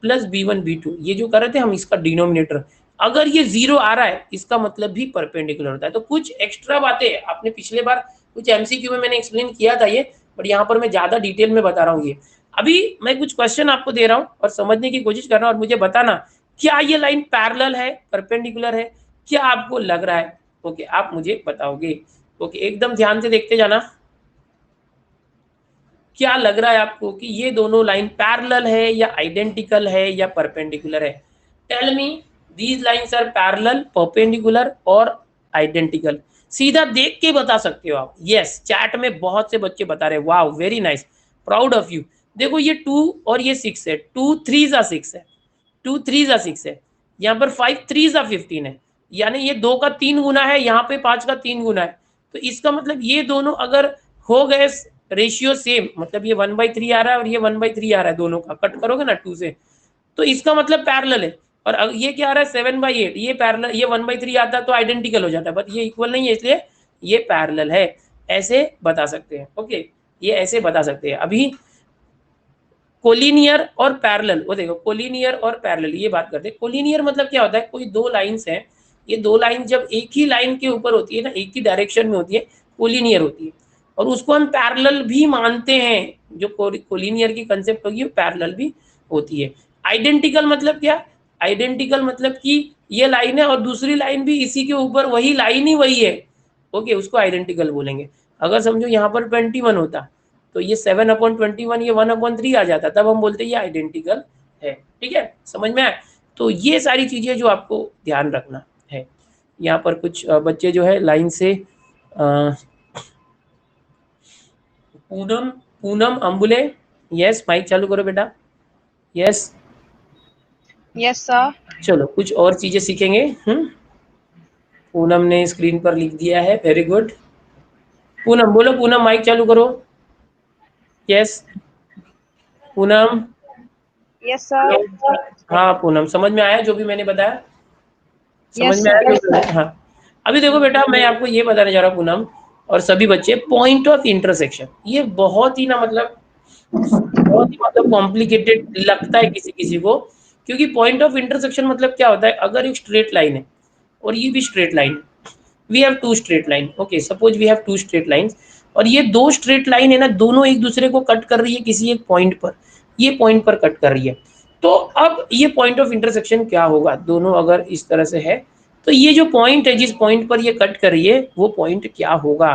plus b1 b2, ये जो कर रहे थे हम इसका डिनोमिनेटर, अगर ये 0 आ रहा है इसका मतलब भी परपेंडिकुलर होता है। तो कुछ एक्स्ट्रा बातें आपने पिछले बार कुछ एमसीक्यू में मैंने एक्सप्लेन किया था ये, बट यहाँ पर मैं ज्यादा डिटेल में बता रहा हूँ। ये अभी मैं कुछ क्वेश्चन आपको दे रहा हूँ और समझने की कोशिश कर रहा हूँ, और मुझे बताना क्या ये लाइन पैरेलल है, परपेंडिकुलर है, क्या आपको लग रहा है। ओके, आप मुझे बताओगे। ओके, एकदम ध्यान से देखते जाना, क्या लग रहा है आपको कि ये दोनों लाइन पैरेलल है या आइडेंटिकल है या परपेंडिकुलर है। Tell me, these lines are parallel, perpendicular और आइडेंटिकल। सीधा देख के बता सकते हो आप। यस, चैट में बहुत से बच्चे बता रहे हैं, वाह very nice, proud of you. देखो ये 2 और ये 6 है, 2 3 6 है, 2 3 6 है, यहाँ पर 5 3 15 है, यानी ये 2 का 3 गुना है, यहाँ पे 5 का 3 गुना है। तो इसका मतलब ये दोनों अगर हो गए रेशियो सेम, मतलब ये 1/3 आ रहा है और ये 1/3 आ रहा है, दोनों का कट करोगे ना 2 से, तो इसका मतलब पैरेलल है। और ये क्या आ रहा है 7/8, ये पैरेलल, ये 1/3 आता है तो आइडेंटिकल हो जाता है, बट ये इक्वल नहीं है इसलिए ये पैरेलल है। ऐसे बता सकते हैं। ओके, ये ऐसे बता सकते हैं। अभी कोलिनियर और पैरेलल, वो देखो कोलिनियर और पैरेलल, ये बात करते हैं। कोलिनियर मतलब क्या होता है, कोई दो लाइंस हैं, ये दो लाइन जब एक ही लाइन के ऊपर होती है ना, एक ही डायरेक्शन में होती है, कोलिनियर होती है, और उसको हम पैरेलल भी मानते हैं। जो कोलिनियर की कंसेप्ट होगी वो पैरेलल भी होती है। आइडेंटिकल मतलब क्या, आइडेंटिकल मतलब कि ये लाइन है और दूसरी लाइन भी इसी के ऊपर, वही लाइन ही वही है। ओके, उसको आइडेंटिकल बोलेंगे। अगर समझो यहाँ पर 21 होता तो ये 7/21, ये 1/3 आ जाता, तब हम बोलते ये आइडेंटिकल है। ठीक है, समझ में आया। तो ये सारी चीजें जो आपको ध्यान रखना है। यहाँ पर कुछ बच्चे जो है लाइन से, पूनम, पूनम अम्बुले, यस माइक चालू करो बेटा, यस। Yes sir. चलो कुछ और चीजें सीखेंगे। पूनम ने स्क्रीन पर लिख दिया है, वेरी गुड। पूनम बोलो, पूनम माइक चालू करो, यस। Poonam, Yes, sir. हाँ पूनम, समझ में आया जो भी मैंने बताया? समझ Yes, में sir. आया जो? हाँ, अभी देखो बेटा, मैं आपको ये बताने जा रहा हूँ पूनम और सभी बच्चे, पॉइंट ऑफ इंटरसेक्शन ये बहुत ही ना मतलब बहुत ही मतलब कॉम्प्लिकेटेड लगता है किसी किसी को, क्योंकि पॉइंट ऑफ इंटरसेक्शन मतलब क्या होता है, अगर एक स्ट्रेट लाइन है और ये भी straight line, we have two straight line, okay, suppose we have two straight lines, और ये दो स्ट्रेट लाइन है ना, दोनों एक दूसरे को कट कर रही है किसी एक पॉइंट पर, ये पॉइंट पर कट कर रही है, तो अब ये पॉइंट ऑफ इंटरसेक्शन क्या होगा, दोनों अगर इस तरह से है, तो ये जो पॉइंट है जिस पॉइंट पर ये कट कर रही है वो पॉइंट क्या होगा।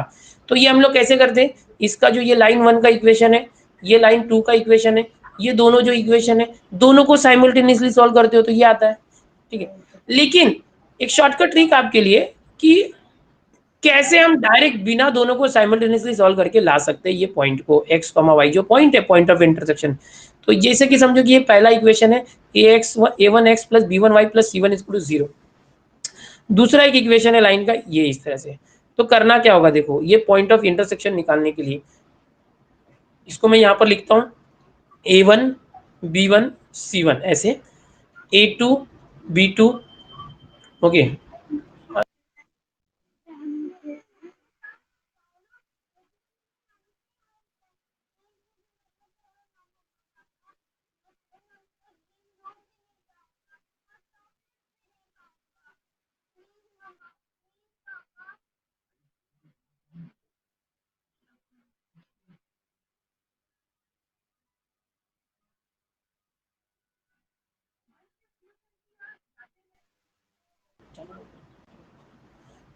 तो ये हम लोग कैसे करते हैं, इसका जो ये लाइन 1 का इक्वेशन है, ये लाइन 2 का इक्वेशन है, ये दोनों जो इक्वेशन है दोनों को साइमल्टेनियसली सॉल्व करते हो तो ये आता है, ठीक है। लेकिन एक शॉर्टकट ट्रिक आपके लिए कि कैसे हम डायरेक्ट बिना दोनों को साइमल्टेनियसली सॉल्व करके ला सकते हैं ये पॉइंट को, एक्स कॉमा वाई जो पॉइंट है, पॉइंट ऑफ इंटरसेक्शन। तो जैसे कि समझो कि ये पहला इक्वेशन है, a1x plus b1y plus c1 is equal to 0। दूसरा एक इक्वेशन है लाइन का, ये इस तरह से। तो करना क्या होगा, देखो ये पॉइंट ऑफ इंटरसेक्शन निकालने के लिए इसको मैं यहाँ पर लिखता हूँ a1 b1 c1 ऐसे, a2 b2, okay.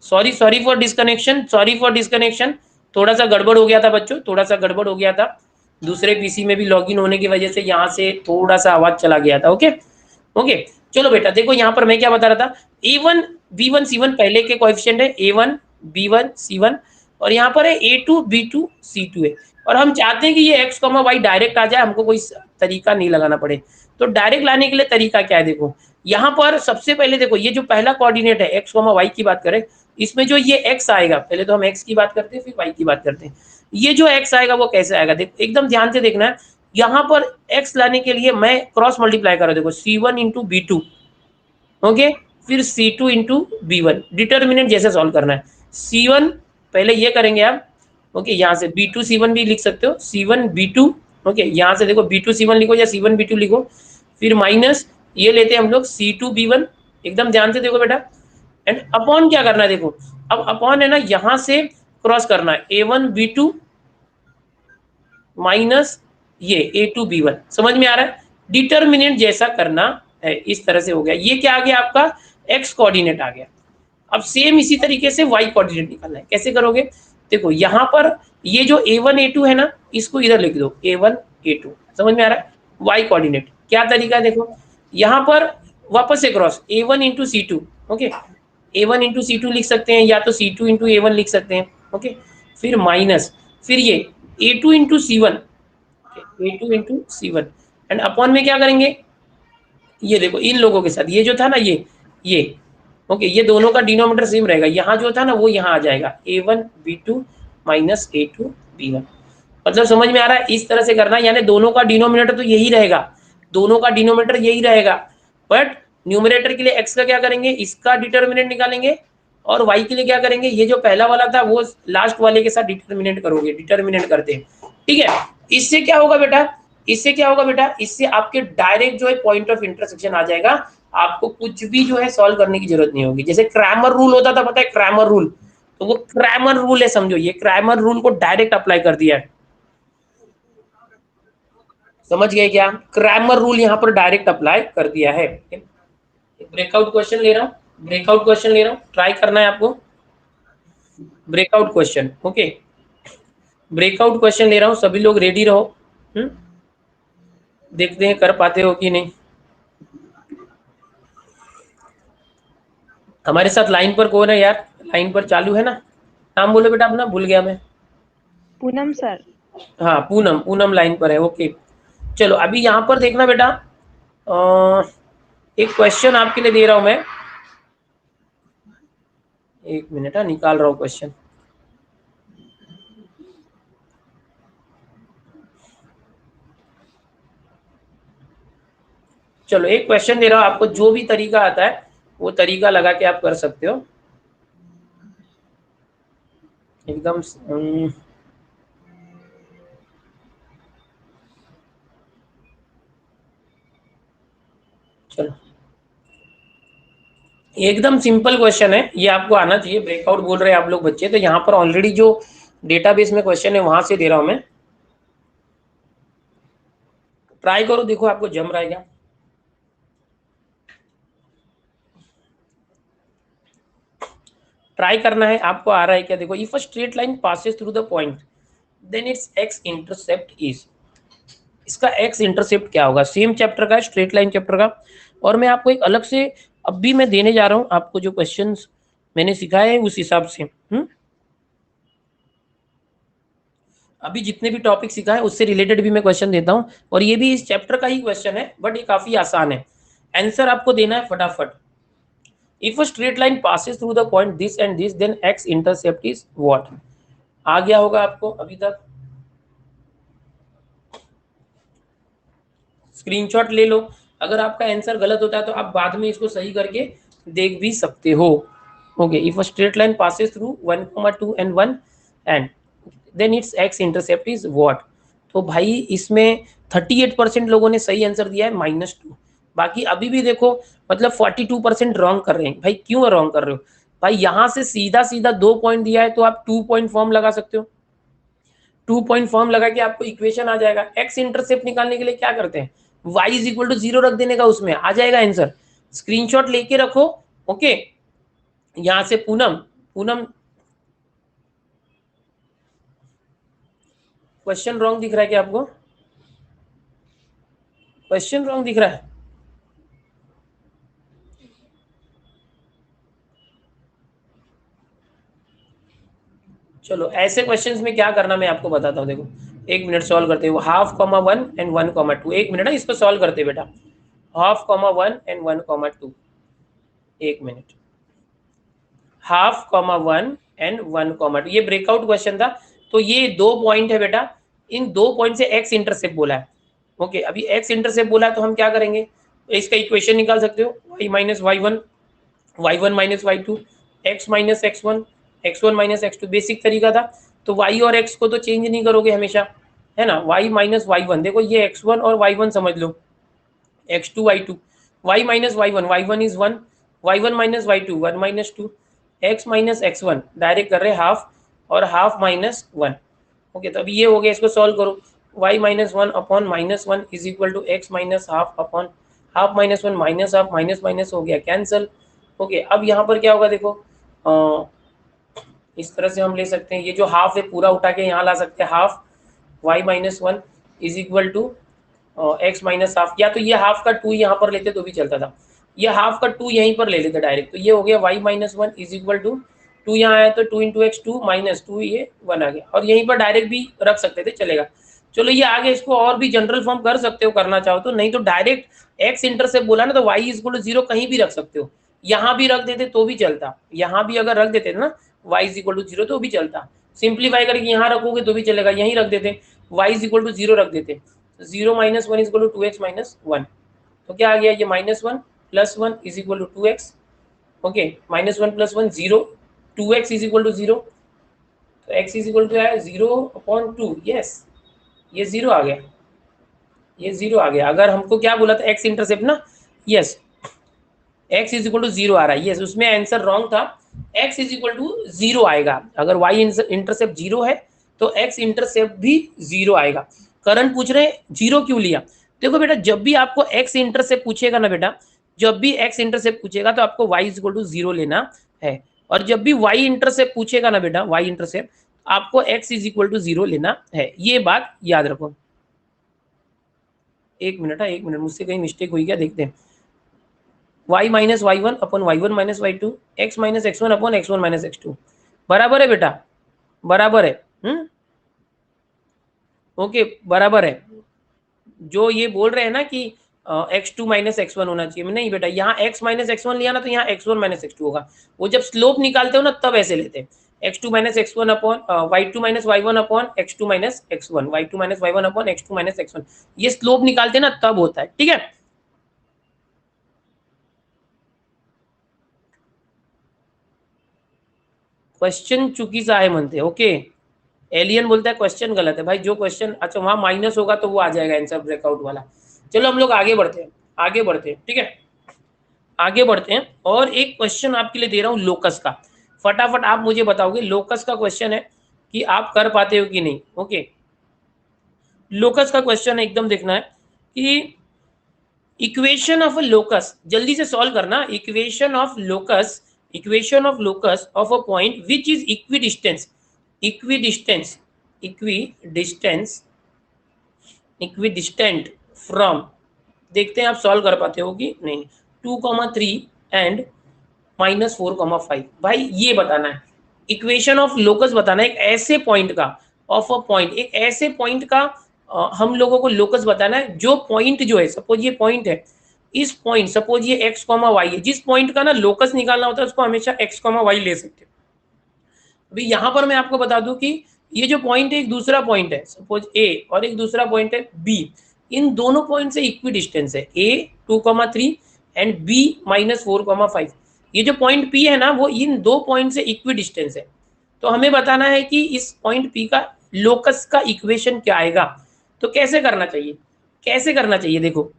Sorry sorry for disconnection, sorry for disconnection, थोड़ा सा गड़बड़ हो गया था बच्चों, थोड़ा सा गड़बड़ हो गया था, दूसरे पीसी में भी लॉगिन होने की वजह से यहाँ से थोड़ा सा आवाज चला गया था, ओके ओके। चलो बेटा देखो यहाँ पर मैं क्या बता रहा था, a1 b1 c1 पहले के कोएफिशिएंट है, a1 b1 c1, और यहाँ पर है a2 b2 c2 है, और हम चाहते हैं कि ये x, y डायरेक्ट आ जाए, हमको कोई तरीका नहीं लगाना पड़े। तो डायरेक्ट लाने के लिए तरीका क्या है, देखो यहाँ पर सबसे पहले देखो ये जो पहला कोऑर्डिनेट है x, y की बात करें, इसमें जो ये x आएगा, पहले तो हम x की बात करते हैं फिर y की बात करते हैं। ये जो x आएगा वो कैसे आएगा, देखो एकदम ध्यान से देखना है, यहाँ पर x लाने के लिए मैं क्रॉस मल्टीप्लाई कर रहा हूँ, देखो c1 into B to, okay, फिर c2 into B one, determinant जैसे सॉल्व करना है, c1 पहले ये करेंगे आप, ओके, यहाँ से b2 c1 भी लिख सकते हो, c1 b2, ओके, यहाँ से देखो b2 c1 लिखो या c1 b2 लिखो, फिर माइनस ये लेते हैं हम लोग c2 b1, एकदम ध्यान से देखो बेटा, एंड अपॉन क्या करना है, देखो अब अपॉन है ना, यहाँ से क्रॉस करना है a1 b2 माइनस ये a2 b1, समझ में आ रहा है, डिटर्मिनेंट जैसा करना है, इस तरह से हो गया, ये क्या आ गया आपका x कोऑर्डिनेट आ गया। अब सेम इसी तरीके से y कोऑर्डिनेट निकालना है, कैसे करोगे, देखो यहाँ पर ये जो a1 a2 है ना, इसको इधर लिख दो a1 a2, समझ में आ रहा है, y कोऑर्डिनेट क्या तरीका है, देखो यहाँ पर वापस से cross a1 into C2, okay, a1 into C2 लिख सकते हैं, या तो c2 इंटू a1 लिख सकते हैं, ओके, फिर माइनस, फिर ये a2 into C one, a2 into C one, and upon में क्या करेंगे, ये देखो इन लोगों के साथ ये जो था ना ये ओके, ये दोनों का डिनोमिनेटर सेम रहेगा, यहाँ जो था ना वो यहाँ आ जाएगा a1 b2 minus a2 b1, मतलब समझ में आ रहा है, इस तरह से करना, यानी दोनों का डिनोमिनेटर तो यही रहेगा, दोनों का डिनोमिनेटर यही रहेगा, बट न्यूमरेटर के लिए x का क्या करेंगे, इसका डिटर्मिनेंट निकालेंगे, और y के लिए क्या करेंगे, ये जो पहला वाला था वो लास्ट वाले के साथ डिटर्मिनेंट करोगे, डिटर्मिनेंट करते हैं, ठीक है। इससे क्या होगा बेटा, इससे क्या होगा बेटा, इससे आपके डायरेक्ट जो है पॉइंट ऑफ इंटरसेक्शन आ जाएगा, आपको कुछ भी जो है सॉल्व करने की जरूरत नहीं होगी, जैसे क्रैमर रूल होता था, पता है क्रैमर रूल, तो वो क्रैमर रूल है, समझो ये क्रैमर रूल को डायरेक्ट अप्लाई कर दिया है, समझ गए क्या, क्रैमर रूल यहाँ पर डायरेक्ट अप्लाई कर दिया है। ब्रेकआउट क्वेश्चन ले रहा हूँ, ब्रेकआउट क्वेश्चन ले रहा हूँ, ट्राई करना है आपको, breakout question, okay, breakout question ले रहा हूँ, सभी लोग रेडी रहो, देखते हैं कर पाते हो कि नहीं। हमारे साथ लाइन पर कौन है यार, लाइन पर चालू है ना, नाम बोलो बेटा अपना, भूल गया मैं। Poonam, sir. हाँ पूनम, पूनम लाइन पर है, ओके। चलो अभी यहाँ पर देखना बेटा, एक क्वेश्चन आपके लिए दे रहा हूँ मैं, एक मिनट, निकाल रहा हूँ क्वेश्चन। चलो एक क्वेश्चन दे रहा हूँ आपको, जो भी तरीका आता है वो तरीका लगा के आप कर सकते हो एकदम। चलो एकदम सिंपल क्वेश्चन है, ये आपको आना चाहिए। ब्रेकआउट बोल रहे हैं आप लोग बच्चे, तो यहाँ पर ऑलरेडी जो डेटाबेस में क्वेश्चन है वहां से दे रहा हूं मैं, ट्राई करो, देखो आपको जम रहा है क्या। ट्राई करना है, आपको आ रहा है क्या। देखो, if a straight line passes through the point then its X intercept is, इसका एक्स इंटरसेप्ट क्या होगा। सेम चैप्टर का, स्ट्रेट लाइन चैप्टर का, और मैं आपको एक अलग से अभी मैं देने जा रहा हूं आपको जो क्वेश्चंस मैंने सिखाए उस हिसाब से। अभी जितने भी टॉपिक सिखाए उससे रिलेटेड भी मैं क्वेश्चन देता हूं, और ये भी इस चैप्टर का ही क्वेश्चन है, बट ये काफी आसान है। आंसर आपको देना है फटाफट। If a straight line passes through the point this and this then x intercept is what. आ गया होगा आपको अभी तक, स्क्रीनशॉट ले लो। अगर आपका आंसर गलत होता है तो आप बाद में इसको सही करके देख भी सकते हो। Okay, if a straight line passes through 1,2 and 1 and then its X intercept is what. तो भाई इसमें 38% लोगों ने सही आंसर दिया है, -2। बाकी अभी भी देखो, मतलब 42% रॉन्ग कर रहे हैं। भाई क्यों रॉन्ग कर रहे हो भाई, यहां से सीधा सीधा 2 पॉइंट दिया है तो आप 2 पॉइंट फॉर्म लगा सकते हो। 2 पॉइंट फॉर्म लगा के आपको इक्वेशन आ जाएगा। एक्स इंटरसेप्ट निकालने के लिए क्या करते हैं, y इज इक्वल टू 0 रख देने का, उसमें आ जाएगा आंसर। स्क्रीनशॉट लेके रखो। ओके, यहां से पूनम, पूनम क्वेश्चन रॉन्ग दिख रहा है क्या आपको, क्वेश्चन रॉन्ग दिख रहा है। चलो ऐसे क्वेश्चंस में क्या करना मैं आपको बताता हूँ। देखो 1 मिनट सॉल्व करते हो, 1/2, 1 and 1,2। 1 मिनट है, इसको सॉल्व करते बेटा। 1/2, 1 and 1,2। 1 मिनट। 1/2, 1 and 1,2, ये ब्रेकआउट क्वेश्चन था। तो ये 2 पॉइंट है बेटा, इन 2 पॉइंट से एक्स इंटरसेप्ट बोला है। ओके, अभी एक्स इंटरसेप्ट बोला है तो हम क्या करेंगे, इसका इक्वेशन निकाल सकते हो, y minus y1, y1 minus y2, x minus x1, x1 minus x2। Basic तरीका था। तो y और x को तो चेंज नहीं करोगे हमेशा, है ना। y माइनस y1, देखो ये x1 और y1 समझ लो, x2 y2, y minus y1, y1 is 1, y1 minus y2, 1 minus 2, x minus x1, direct कर रहे हाफ, और हाफ माइनस 1। ओके, तो अभी ये हो गया, इसको सॉल्व करो। y minus 1 upon minus 1 is equal to x minus half upon half minus 1 minus half, minus minus हो गया कैंसल। ओके, अब यहाँ पर क्या होगा देखो, इस तरह से हम ले सकते हैं, ये जो हाफ है पूरा उठा के यहाँ ला सकते हैं, half y minus 1 is equal to X minus half, या तो ये हाफ का 2 यहाँ पर लेते तो भी चलता था, ये हाफ का 2 यहीं पर ले लेते डायरेक्ट। तो ये हो गया y minus 1 is equal to 2, यहाँ आया तो 2 इंटू एक्स, 2 माइनस 2, ये 1 आ गया, और यहीं पर डायरेक्ट भी रख सकते थे, चलेगा। चलो ये आगे इसको और भी जनरल फॉर्म कर सकते हो करना चाहो तो, नहीं तो डायरेक्ट एक्स इंटरसेप्ट बोला ना तो y इज इक्वल टू 0 कहीं भी रख सकते हो, यहाँ भी रख देते तो भी चलता, यहाँ भी अगर रख देते ना y इज इक्वल टू 0 तो भी चलता। सिंप्लीफाई करके यहाँ रखोगे तो भी चलेगा, यहीं रख देते, y इज इक्वल टू 0 रख देते, 0 minus 1 is equal to 2x minus 1। तो क्या आ गया, ये -1 plus 1 is equal to 2x। ओके, -1 plus 1 0, 2x is equal to 0, तो x इज इक्वल टू है 0/2। यस, ये 0 आ गया, ये 0 आ गया। अगर हमको क्या बोला था x इंटरसेप्ट ना, yes, x is equal to 0 आ रहा है, यस, उसमें आंसर रॉन्ग था, x इज इक्वल टू 0 आएगा। अगर y इंटरसेप्ट 0 है तो x इंटरसेप्ट भी 0 आएगा। करंट पूछ रहे 0 क्यों लिया, देखो बेटा जब भी आपको x इंटरसेप्ट पूछेगा ना बेटा, जब भी x इंटरसेप्ट पूछेगा तो आपको y इज इक्वल टू 0 लेना है, और जब भी y इंटरसेप्ट पूछेगा ना बेटा, y इंटरसेप्ट, आपको x इज इक्वल टू 0 लेना है, ये बात याद रखो। 1 मिनट है, 1 मिनट, मुझसे कहीं मिस्टेक हुई क्या, देखते हैं। y minus y1 upon y1 minus y2, x minus x1 upon x1 minus x2, बराबर है बेटा, बराबर है। ओके, बराबर है। जो ये बोल रहे हैं ना कि x2 माइनस x1 होना चाहिए, नहीं बेटा, यहाँ x माइनस x1 लिया ना तो यहाँ x1 माइनस x2 होगा। वो जब स्लोप निकालते हो ना तब ऐसे लेते हैं, x2 minus x1 upon y2 minus y1 upon x2 minus x1, y2 minus y1 upon x2 minus x1, ये स्लोप निकालते हैं ना तब होता है, ठीक है। क्वेश्चन चुकीचा आहे म्हणते. ओके, एलियन बोलता है क्वेश्चन गलत है. भाई जो क्वेश्चन, अच्छा वहां माइनस होगा तो वो आ जाएगा आंसर ब्रेकआउट वाला. चलो हम लोग आगे बढ़ते हैं, ठीक है, आगे बढ़ते हैं. और एक क्वेश्चन आपके लिए दे रहा हूँ लोकस का. फटाफट आप मुझे बताओगे लोकस का क्वेश्चन है कि आप कर पाते हो कि नहीं. ओके, लोकस का क्वेश्चन है, एकदम देखना है कि इक्वेशन ऑफ अ लोकस, जल्दी से सॉल्व करना. Equation of locus of a point which is equidistance from, देखते हैं आप सॉल्व कर पाते हो कि नहीं. 2,3 एंड -4,5. भाई ये बताना है, इक्वेशन ऑफ लोकस बताना है, एक ऐसे पॉइंट का, ऑफ अ पॉइंट, एक ऐसे पॉइंट का हम लोगों को लोकस बताना है जो पॉइंट जो है, सपोज ये पॉइंट है, इस पॉइंट, सपोज ये x, y है, जिस पॉइंट का ना लोकस निकालना होता है उसको हमेशा x, y ले सकते हो. अभी यहाँ पर मैं आपको बता दूं कि ये जो पॉइंट है एक दूसरा पॉइंट है, सपोज a और एक दूसरा पॉइंट है b, इन दोनों पॉइंट से इक्वी डिस्टेंस है. a 2,3 and b -4,5. ये जो पॉइंट p है ना वो इन दो पॉइंट से इक्वी डिस्टेंस है. तो हमें बताना है कि इस पॉइंट p का लोकस का इक्वेशन क्या आएगा. तो कैसे करना चाहिए, देखो.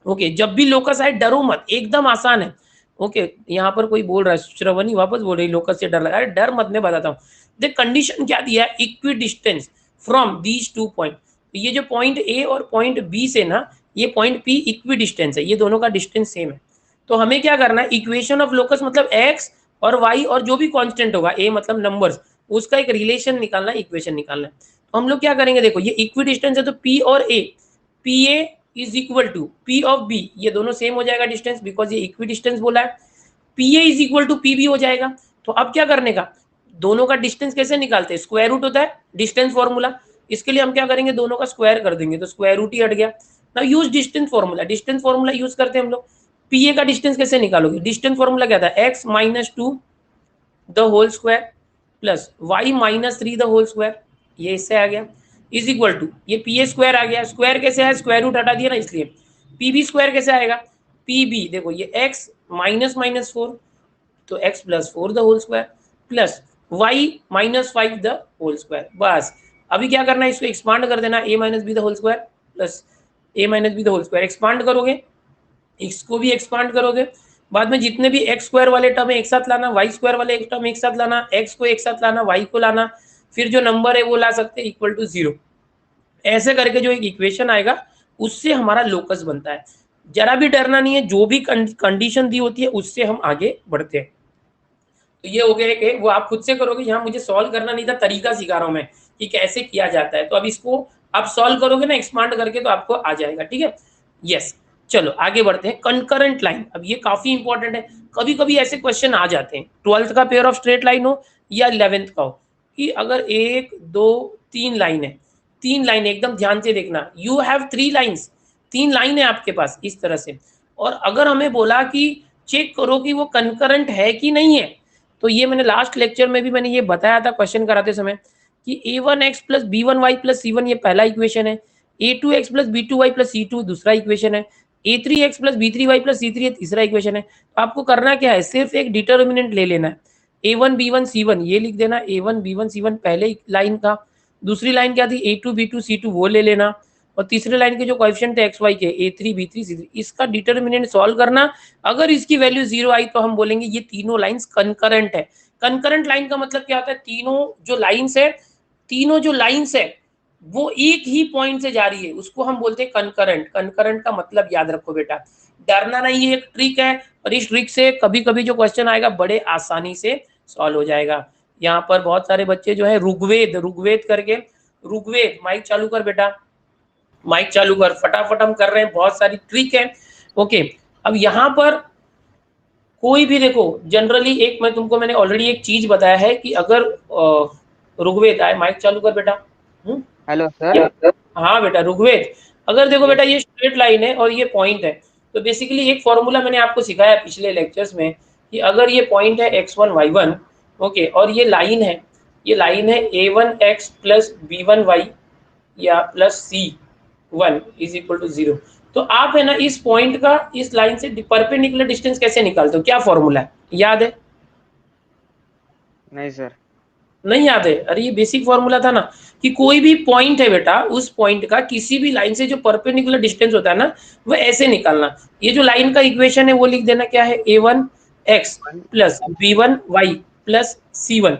ओके, जब भी लोकस आए डरो मत, एकदम आसान है. ओके, यहाँ पर कोई बोल रहा है, श्रवणी वापस बोल रही लोकस से डर लगा. अरे डर मत, मैं बताता हूँ. देख कंडीशन क्या दिया है, equi distance from these two point. ये जो पॉइंट ए और पॉइंट बी से ना, ये पॉइंट पी इक्वी डिस्टेंस है, ये दोनों का डिस्टेंस सेम है. तो हमें क्या करना है, इक्वेशन ऑफ लोकस मतलब एक्स और वाई और जो भी कांस्टेंट होगा, ए मतलब नंबर्स, उसका एक रिलेशन निकालना है, इक्वेशन निकालना है. तो हम लोग क्या करेंगे, देखो ये इक्वी डिस्टेंस है तो पी और A, P A is equal to P of B, ये दोनों सेम हो जाएगा डिस्टेंस, बिकॉज ये इक्वी डिस्टेंस बोला है. P A is equal to P B हो जाएगा. तो अब क्या करने का, दोनों का डिस्टेंस कैसे निकालते हैं, स्क्वायर रूट होता है डिस्टेंस फॉर्मूला. इसके लिए हम क्या करेंगे, दोनों का स्क्वायर कर देंगे तो स्क्वायर रूट ही हट गया. ना यूज डिस्टेंस फॉर्मूला यूज करते हैं हम लोग. पी ए का डिस्टेंस कैसे निकालोगे, डिस्टेंस फॉर्मूला क्या था, X -2 the whole square plus Y -3 the whole square, ये इससे आ गया, इज इक्वल टू ये पी ए स्क्वायर आ गया. स्क्वायर कैसे है, स्क्वायर रूट हटा दिया ना, इसलिए. पी बी स्क्वायर कैसे आएगा, पी बी देखो ये एक्स -4 तो x +4 the whole square plus y -5 the whole square. बस अभी क्या करना है, इसको एक्सपांड कर देना, a - b the whole square plus a - b the whole square. Expand करोगे, इसको भी एक्सपांड करोगे, बाद में जितने भी x स्क्वायर वाले टर्म एक साथ लाना, y स्क्वायर वाले एक टर्म एक साथ लाना, x को एक साथ लाना, y को लाना, फिर जो नंबर है वो ला सकते हैं इक्वल टू 0. ऐसे करके जो एक इक्वेशन आएगा उससे हमारा लोकस बनता है. जरा भी डरना नहीं है, जो भी कंडीशन दी होती है उससे हम आगे बढ़ते हैं. तो ये हो गया कि वो आप खुद से करोगे, यहाँ मुझे सॉल्व करना नहीं था, तरीका सिखा रहा हूँ मैं कि कैसे किया जाता है. तो अब इसको आप सॉल्व करोगे ना एक्सपांड करके तो आपको आ जाएगा. ठीक है, यस. चलो आगे बढ़ते हैं. कंकरेंट लाइन, अब ये काफी इंपॉर्टेंट है. कभी कभी ऐसे क्वेश्चन आ जाते हैं, 12th का पेयर ऑफ स्ट्रेट लाइन हो या 11th का हो, कि अगर 1 2 3 लाइन है, 3 लाइन एकदम ध्यान से देखना, यू हैव 3 लाइन्स, 3 लाइन है आपके पास इस तरह से. और अगर हमें बोला कि चेक करो कि वो कंकरेंट है कि नहीं है, तो ये मैंने लास्ट लेक्चर में भी मैंने ये बताया था क्वेश्चन कराते समय कि a1x + b1y + c1 ये पहला इक्वेशन है, a2x + b2y + c2 दूसरा इक्वेशन है, a3x + b3y + c3 ये तीसरा इक्वेशन है. तो आपको करना क्या है, सिर्फ एक डिटर्मिनेंट ले लेना है, a1 b1 c1 ये लिख देना, a1 b1 c1 पहले लाइन का. दूसरी लाइन क्या थी, a2 b2 c2 वो ले लेना, और तीसरे लाइन के जो कोएफिशिएंट थे xy के a3 b3 c3, इसका डिटर्मिनेंट सॉल्व करना. अगर इसकी वैल्यू 0 आई तो हम बोलेंगे ये तीनों लाइंस कंकरेंट है. कंकरेंट लाइन का मतलब क्या होता है, तीनों जो लाइंस है वो एक ही पॉइंट से जा रही है, उसको हम बोलते हैं कंकरेंट. कंकरेंट का मतलब याद रखो बेटा, डरना नहीं, एक ट्रिक है, और इस ट्रिक से कभी कभी जो क्वेश्चन आएगा बड़े आसानी से सॉल्व हो जाएगा. यहाँ पर बहुत सारे बच्चे जो है ऋग्वेद करके, ऋग्वेद माइक चालू कर बेटा, माइक चालू कर, फटाफट हम कर रहे हैं, बहुत सारी ट्रिक है. ओके, अब यहाँ पर कोई भी देखो, जनरली एक मैंने ऑलरेडी एक चीज बताया है कि अगर ऋग्वेद आए, माइक चालू कर बेटा. Hello sir. हाँ बेटा ऋग्वेद, अगर देखो बेटा ये स्ट्रेट लाइन है और ये पॉइंट है, तो बेसिकली एक फॉर्मूला मैंने आपको सिखाया पिछले लेक्चर्स में कि अगर ये पॉइंट है x1 y1, ओके, और ये लाइन है a1x + b1y या +c1 इज इक्वल टू 0, तो आप है ना इस पॉइंट का इस लाइन से परपेंडिकुलर डिस्टेंस कैसे निकालते हो, क्या फॉर्मूला है, याद है? नहीं सर। नहीं याद है? अरे ये बेसिक फॉर्मूला था ना कि कोई भी पॉइंट है बेटा, उस पॉइंट का किसी भी लाइन से जो परपेंडिकुलर डिस्टेंस होता है ना, वह ऐसे निकालना। ये जो लाइन का इक्वेशन है वो लिख देना, क्या है, a1 x plus b1 y plus c1।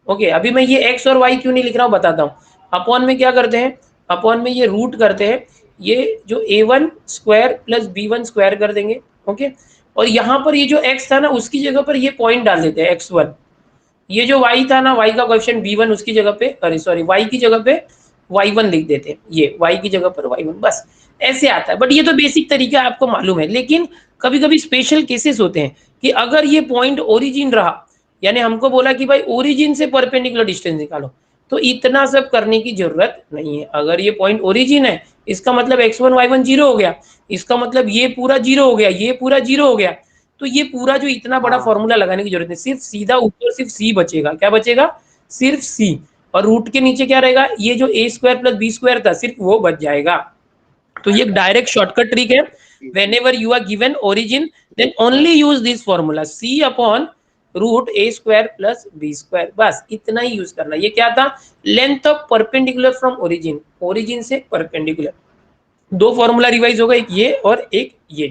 Okay, अभी मैं ये x और y क्यों नहीं लिख रहा हूँ बताता हूँ। अपॉन में क्या करते हैं, अपॉन में ये रूट करते हैं, ये जो a1 square plus b1 square कर देंगे। ओके, और यहाँ पर ये जो x था ना, उसकी जगह पर ये पॉइंट डाल देते हैं x1। ये जो y था ना, y का कोएफिशिएंट b1 उसकी जगह पे, अरे सॉरी, y की जगह पे y1 लिख देते हैं, ये y की जगह पर y1, बस ऐसे आता है। बट ये तो बेसिक तरीका आपको मालूम है, लेकिन कभी कभी स्पेशल केसेस होते हैं कि अगर ये पॉइंट ओरिजिन रहा, यानी हमको बोला कि भाई ओरिजिन से परपेंडिकुलर डिस्टेंस निकालो, तो इतना सब करने की जरूरत नहीं है। अगर ये पॉइंट ओरिजिन है, इसका मतलब x1 y1 जीरो हो गया, इसका मतलब ये पूरा जीरो हो गया, ये पूरा जीरो हो गया, तो ये पूरा जो इतना बड़ा हाँ फॉर्मूला लगाने की जरूरत नहीं, सिर्फ सीधा ऊपर सिर्फ सी बचेगा। क्या बचेगा? सिर्फ सी। और रूट के नीचे क्या रहेगा, ये जो a square plus B square था, सिर्फ वो बच जाएगा। तो ये डायरेक्ट शॉर्टकट ट्रिक है। whenever you are given origin, then only use this formula, c upon root a square plus B square, बस इतना ही यूज करना। ये क्या था, length of perpendicular from origin, origin से परपेंडिकुलर। दो फॉर्मूला रिवाइज होगा, एक ये और एक ये।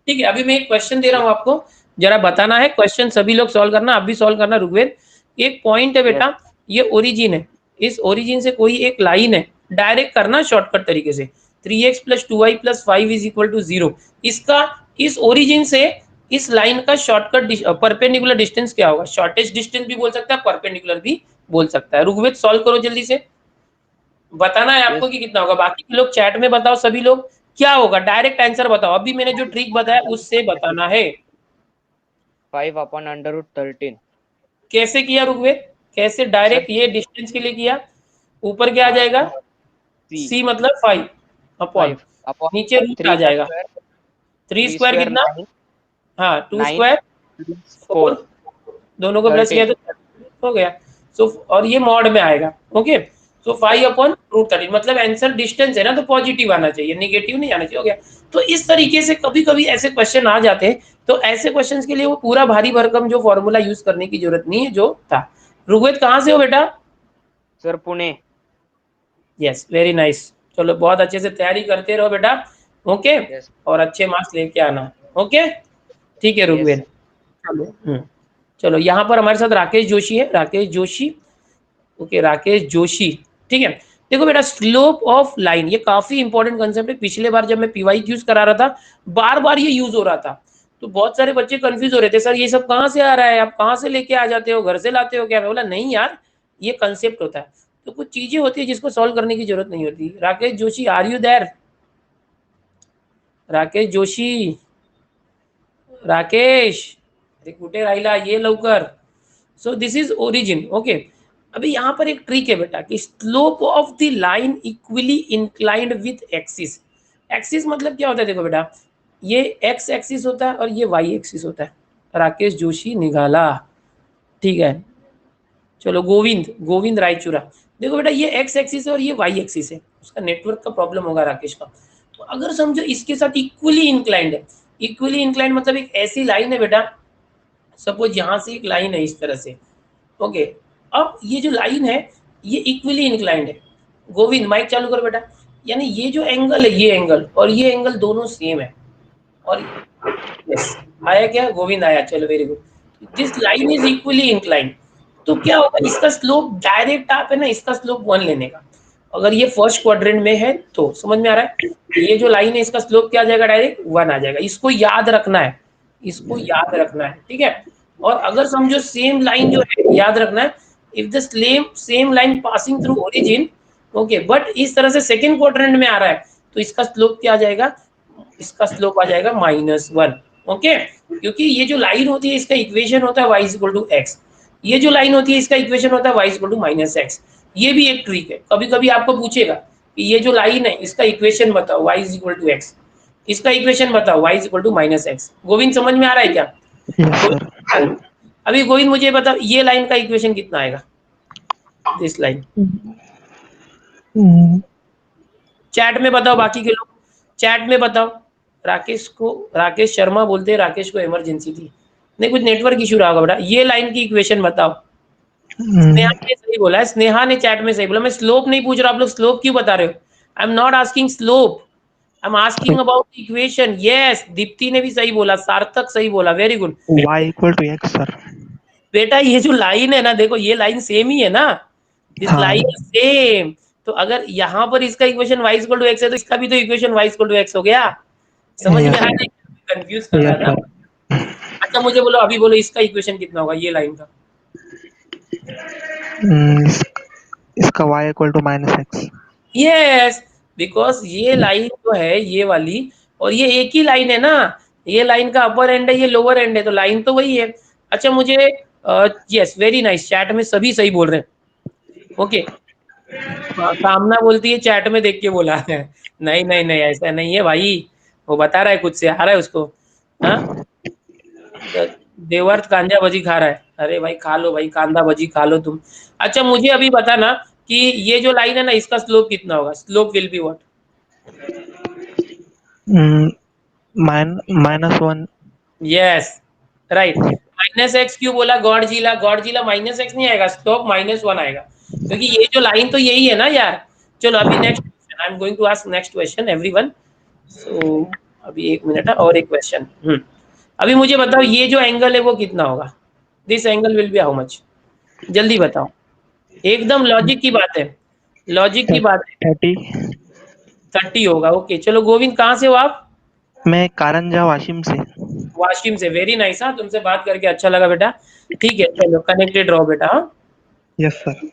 ठीक है, अभी मैं एक क्वेश्चन दे रहा हूँ आपको, जरा बताना है। क्वेश्चन सभी लोग सॉल्व करना, आप भी सॉल्व करना। ऋग्वेद, एक पॉइंट है बेटा, ये ओरिजिन है, इस ओरिजिन से कोई एक लाइन है, डायरेक्ट करना शॉर्टकट तरीके से। 3x plus 2y plus 5 is equal to 0, इसका इस ओरिजिन से इस लाइन का शॉर्टकट परपेंडिकुलर डिस्टेंस क्या होगा? शॉर्टेस्ट डिस्टेंस भी बोल सकता है, परपेंडिकुलर भी बोल सकता है। ऋग्वेद सॉल्व करो जल्दी से, बताना है आपको कि कितना होगा। बाकी के लोग चैट में बताओ, सभी लोग क्या होगा, डायरेक्ट आंसर बताओ। अभी मैंने जो ट्रिक बताया उससे बताना है। 5 अपॉन अंडर रूट 13। कैसे किया ऋग्वेद, कैसे डायरेक्ट ये डिस्टेंस के लिए किया? ऊपर क्या आ जाएगा, सी c मतलब 5 अपॉन, 5 अपॉन नीचे रूट आ 3 का जाएगा। स्क्वायर, 3 3 स्क्वायर स्क्वायर कितना, 9, हाँ 2 9 स्क्वायर 4, 4 दोनों को प्लस किया 13। तो हो गया। सो और ये मॉड में आएगा। ओके, सो 5 अपॉन रूट 13, मतलब आंसर डिस्टेंस है ना, तो पॉजिटिव आना चाहिए, नेगेटिव नहीं आना चाहिए। हो गया। तो इस तरीके से कभी कभी ऐसे क्वेश्चन आ जाते हैं, तो ऐसे क्वेश्चंस के लिए वो पूरा भारी भरकम जो फॉर्मूला यूज करने की जरूरत नहीं है जो था। ऋग्वेद कहाँ से हो बेटा? Sir Pune. Yes, very nice. चलो बहुत अच्छे से तैयारी करते रहो बेटा। ओके, यस और अच्छे मार्क्स लेके आना। ओके, ठीक है यस ऋग्वेद। सर। चलो चलो, यहाँ पर हमारे साथ राकेश जोशी है, राकेश जोशी। ओके, राकेश जोशी, ठीक है। देखो बेटा, स्लोप ऑफ लाइन ये काफी इंपॉर्टेंट कंसेप्ट है। पिछले बार जब मैं पीवाई यूज करा रहा था, बार बार ये यूज हो रहा था, तो बहुत सारे बच्चे कंफ्यूज हो रहे थे, सर ये सब कहाँ से आ रहा है, आप कहाँ से लेके आ जाते हो, घर से लाते हो क्या? मैं बोला नहीं यार, ये कंसेप्ट होता है। तो कुछ चीजें होती है जिसको सॉल्व करने की जरूरत नहीं होती। Rakesh Joshi, are you there? Rakesh Joshi, Rakesh, अरे कुठे राहिला, ये लवकर। So this is origin. Okay, अभी यहाँ पर एक ट्रिक है बेटा कि slope of the line equally inclined with axis. Axis मतलब क्या होता है, देखो बेटा, ये एक्स एक्सिस होता है और ये वाई एक्सिस होता है। राकेश जोशी निगाला, ठीक है। चलो गोविंद, गोविंद रायचूरा, देखो बेटा ये एक्स एक्सिस है और ये वाई एक्सिस है। उसका नेटवर्क का प्रॉब्लम होगा राकेश का। तो अगर समझो इसके साथ इक्वली इंक्लाइंड है, इक्वली इंक्लाइंड मतलब एक ऐसी लाइन है बेटा, सपोज यहाँ से एक लाइन है इस तरह से। ओके, अब ये जो लाइन है ये इक्वली इंक्लाइंड है। गोविंद माइक चालू करो बेटा। यानी ये जो एंगल है, ये एंगल और ये एंगल दोनों सेम है। और यस, आया क्या गोविंद? आया, चलो very good. This line is equally inclined, तो क्या होगा, इसका स्लोप डायरेक्ट आप है ना, इसका स्लोप 1 लेने का। अगर ये फर्स्ट क्वाड्रेंट में है तो समझ में आ रहा है, ये जो लाइन है इसका स्लोप क्या आ जाएगा, डायरेक्ट 1 आ जाएगा। इसको याद रखना है, इसको याद रखना है, ठीक है। और अगर समझो सेम लाइन जो है, याद रखना है, if the same line passing through origin, okay, but इस तरह से सेकंड क्वाड्रेंट में आ रहा है, तो इसका स्लोप क्या आ जाएगा, इसका स्लोप आ जाएगा -1। ओके, क्योंकि ये जो लाइन होती है इसका इक्वेशन होता है y is equal to X, ये जो लाइन होती है इसका इक्वेशन होता है y is equal to -x। ये भी एक ट्रिक है, कभी कभी आपको पूछेगा कि ये जो लाइन है इसका इक्वेशन बताओ y is equal to X, इसका इक्वेशन बताओ y is equal to -x। Govind समझ में आ रहा है क्या? Yes sir. अभी गोविंद मुझे बताओ, ये लाइन का इक्वेशन कितना आएगा, दिस लाइन, चैट में बताओ, बाकी के लोग चैट में बताओ। राकेश को, राकेश शर्मा बोलते हैं, राकेश को इमरजेंसी थी, नहीं कुछ नेटवर्क इशू रहा होगा बेटा। ये लाइन की इक्वेशन बताओ, स्नेहा ने सही बोला है, स्नेहा ने चैट में सही बोला। मैं स्लोप नहीं पूछ रहा, आप लोग स्लोप क्यों बता रहे हो? I am not asking slope, I am asking about equation. Yes, Dipti ने भी सही बोला, सार्थक सही बोला, very good. y equal to x sir. बेटा ये जो लाइन है ना, देखो ये लाइन सेम ही है ना, दिस हाँ लाइन सेम। तो अगर यहाँ पर इसका equation y equal to x है तो इसका भी तो equation y equal to x हो गया। समझ में यस आ सर, रहा है? कंफ्यूज कर रहा यस था। सर। अच्छा मुझे बोलो, अभी बोलो इसका इक्वेशन कितना होगा ये लाइन का? इसका y equal to minus x. Yes, because ये लाइन जो है ये वाली, और ये एक ही लाइन है ना, ये लाइन का अपर एंड है, ये लोअर एंड है, तो लाइन तो वही है। अच्छा मुझे यस, वेरी नाइस, चैट में सभी सही बोल रहे हैं। ओके, कामना बोलती है चैट में देख के बोला है। नहीं नहीं नहीं, ऐसा नहीं है भाई, वो बता रहा है खुद से, आ रहा है उसको। हाँ, देवर्थ कांजा भजी खा रहा है। अरे भाई खा लो भाई, कांदा भजी खा लो तुम। अच्छा मुझे अभी बताना कि ये जो लाइन है ना, इसका स्लोप कितना होगा? Slope will be what? Minus one. Yes, right. Minus x क्यों बोला? गॉडजिला, गॉडजिला माइनस एक्स नहीं आएगा, स्लोप माइनस वन आएगा, क्योंकि ये जो लाइन तो यही है ना यार। चलो अभी next question, I am going to ask next question everyone. So अभी एक मिनट है, और एक क्वेश्चन। अभी मुझे बताओ ये जो एंगल है वो कितना होगा? This angle will be how much? जल्दी बताओ, एकदम लॉजिक की बात है, लॉजिक की बात है। 30। 30 होगा। ओके चलो, गोविंद कहाँ से हो आप? मैं कारंजा वाशिम से। वाशिम से, वेरी नाइस। हाँ, तुमसे बात करके अच्छा लगा बेटा। ठीक है चलो, कनेक्टेड रहो बेटा। हाँ यस सर।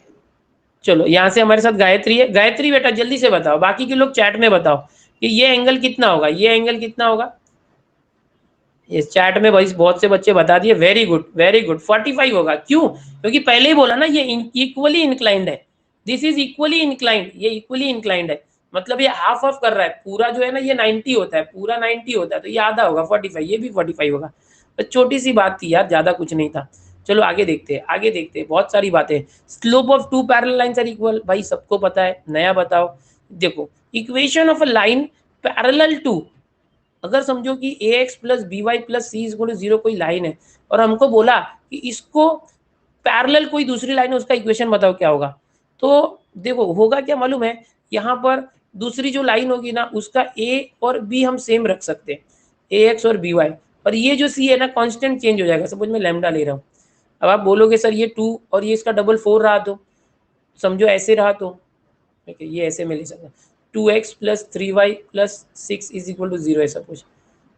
चलो, यहाँ से हमारे साथ गायत्री है। गायत्री बेटा जल्दी से बताओ, बाकी के लोग चैट में बताओ कि ये एंगल कितना होगा, ये एंगल कितना होगा? इस चैट में भाई बहुत से बच्चे बता दिए, वेरी गुड वेरी गुड। 45 होगा। क्यों? क्योंकि पहले ही बोला ना, ये इक्वली इंक्लाइंड है, दिस इज इक्वली इंक्लाइंड, ये इक्वली इंक्लाइंड है, मतलब ये हाफ ऑफ कर रहा है। पूरा जो है ना ये 90 होता है, पूरा 90 होता है, तो ये आधा होगा 45, ये भी 45 होगा। तो छोटी सी बात थी यार, ज्यादा कुछ नहीं था। चलो आगे देखते हैं, आगे देखते हैं, बहुत सारी बातें। Slope of two parallel lines are equal, भाई सबको पता है, नया बताओ। देखो, equation of a line parallel to, अगर समझो कि a x plus B Y plus C is zero कोई लाइन है, और हमको बोला कि इसको पैरेलल कोई दूसरी लाइन है, उसका इक्वेशन बताओ क्या होगा? तो देखो होगा क्या मालूम है, यहाँ पर दूसरी जो लाइन होगी ना, उसका ए और बी हम सेम रख सकते हैं, ए एक्स और बी वाई, और ये जो सी है ना कांस्टेंट चेंज हो जाएगा। सपोज मैं लैम्डा ले रहा हूँ, अब आप बोलोगे सर ये 2 और ये इसका डबल 4 रहा, तो समझो ऐसे रहा, तो ये ऐसे में ले सकता, 2x plus 3y plus 6 is equal to 0 है सपोज,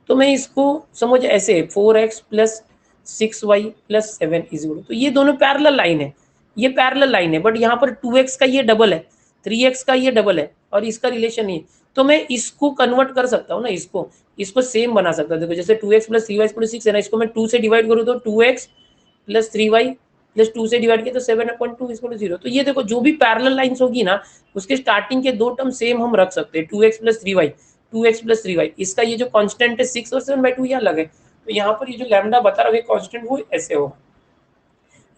तो मैं इसको समझ ऐसे 4x plus 6y plus 7 is equal, तो ये दोनों पैरेलल लाइन है, ये पैरेलल लाइन है, बट यहाँ पर 2x का ये डबल है, 3x का ये डबल है, और इसका रिलेशन नहीं है, तो मैं इसको कन्वर्ट कर सकता हूँ ना, इसको सेम बना सकता हूँ। देखो जैसे 2x प्लस 3y प्लस 6 है ना, इसको मैं 2 से डिवाइड करूँ तो 2x प्लस 3y प्लस 2 से डिवाइड किया तो 7/2 इक्वल टू 0। तो ये देखो जो भी पैरेलल लाइंस होगी ना, उसके स्टार्टिंग के दो टर्म सेम हम रख सकते हैं, 2x plus 3y, 2x plus 3y, इसका ये जो कांस्टेंट है 6 और 7/2 ये अलग है, तो यहाँ पर ये जो लैम्डा बता रहा है कांस्टेंट वो ऐसे होगा,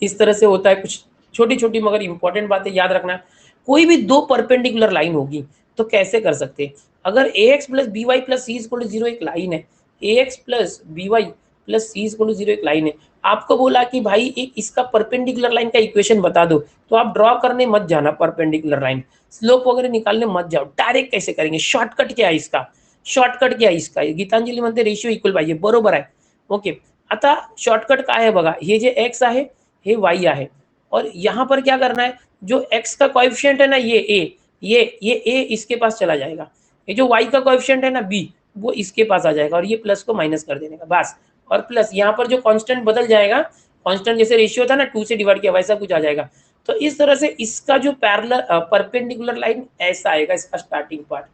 इस तरह से होता है। कुछ छोटी छोटी मगर इंपॉर्टेंट बातें याद रखना। कोई भी दो परपेंडिकुलर लाइन होगी तो कैसे कर सकते हैं? अगर ax plus B Y plus c equal to 0 एक लाइन है, ax plus B Y plus c equal to 0 एक लाइन है, आपको बोला कि भाई एक इसका परपेंडिकुलर लाइन का इक्वेशन बता दो, तो आप ड्रॉ करने मत जाना परपेंडिकुलर लाइन, स्लोप वगैरह निकालने मत जाओ, डायरेक्ट कैसे करेंगे? शॉर्टकट क्या है इसका? शॉर्टकट क्या है इसका? गीतांजली म्हणते रेशियो इक्वल पाहिजे, बरोबर आहे। ओके, आता शॉर्टकट काय आहे बघा, हे जे x आहे हे y आहे, और यहाँ पर क्या करना है, जो x का कोएफिशिएंट है ना ये a, ये a इसके पास चला जाएगा, ये जो y का कोएफिशिएंट है ना b, वो इसके पास आ जाएगा, और ये प्लस को माइनस कर देने का बस, और प्लस यहाँ पर जो कांस्टेंट बदल जाएगा, कांस्टेंट जैसे रेशियो था ना 2 से डिवाइड किया वैसा कुछ आ जाएगा। तो इस तरह से इसका जो पैरेलल परपेंडिकुलर लाइन ऐसा आएगा, इसका स्टार्टिंग पार्ट।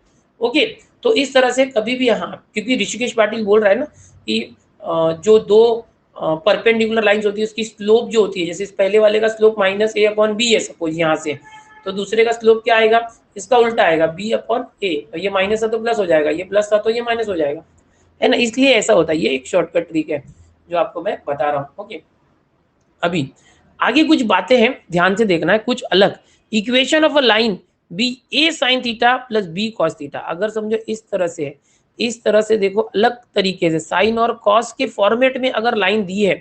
ओके, तो इस तरह से कभी भी, हाँ क्योंकि ऋषिकेश पाटिल बोल रहा है ना कि जो दो परपेंडिकुलर लाइंस होती है उसकी स्लोप जो होती है, जैसे इस पहले वाले का स्लोप माइनस ए अपॉन बी है सपोज यहाँ से, तो दूसरे का स्लोप क्या आएगा, इसका उल्टा आएगा बी अपॉन ए, तो ये माइनस था तो प्लस हो जाएगा, ये प्लस था तो ये माइनस हो जाएगा, है ना, इसलिए ऐसा होता है। ये एक शॉर्टकट ट्रिक है जो आपको मैं बता रहा हूँ। ओके, अभी आगे कुछ बातें हैं, ध्यान से देखना है, कुछ अलग। Equation of a line b a sine theta plus b cos theta, अगर समझो इस तरह से है, इस तरह से देखो अलग तरीके से साइन और कॉस के फॉर्मेट में अगर लाइन दी है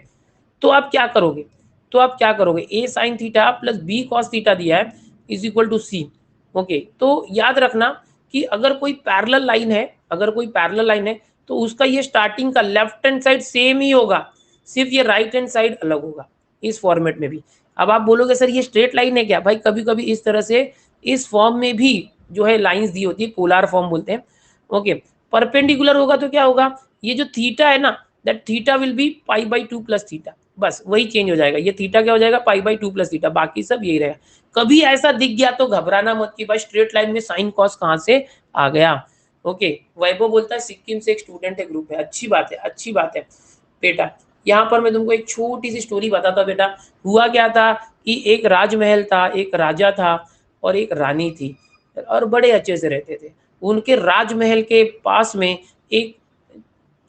तो आप क्या करोगे? तो आप क्या करोगे, a sin theta plus b cos theta दिया है is equal to c। Okay, तो याद रखना कि अगर कोई पैरेलल लाइन है, अगर कोई पैरेलल लाइन है तो उसका ये स्टार्टिंग का लेफ्ट हैंड साइड सेम ही होगा, सिर्फ ये राइट हैंड साइड अलग होगा इस फॉर्मेट में भी। अब आप बोलोगे सर ये स्ट्रेट लाइन है क्या, भाई कभी कभी इस तरह से इस फॉर्म में भी जो है लाइंस दी होती है, पोलर फॉर्म बोलते हैं। ओके, परपेंडिकुलर होगा तो क्या होगा, ये जो थीटा है ना, that theta will be pi by 2 plus theta, बस वही चेंज हो जाएगा, ये थीटा क्या हो जाएगा, पाई बाई 2 प्लस थीटा, बाकी सब यही रहेगा। कभी ऐसा दिख गया तो घबराना मत कि भाई स्ट्रेट लाइन में साइन कॉस कहाँ से आ गया। ओके, वैभव बोलता है सिक्किम से एक स्टूडेंट है ग्रुप है, अच्छी बात है, अच्छी बात है बेटा। यहाँ पर मैं तुमको एक छोटी सी स्टोरी बताता बेटा। हुआ क्या था कि एक राजमहल था, एक राजा था और एक रानी थी, और बड़े अच्छे से रहते थे। उनके राजमहल के पास में एक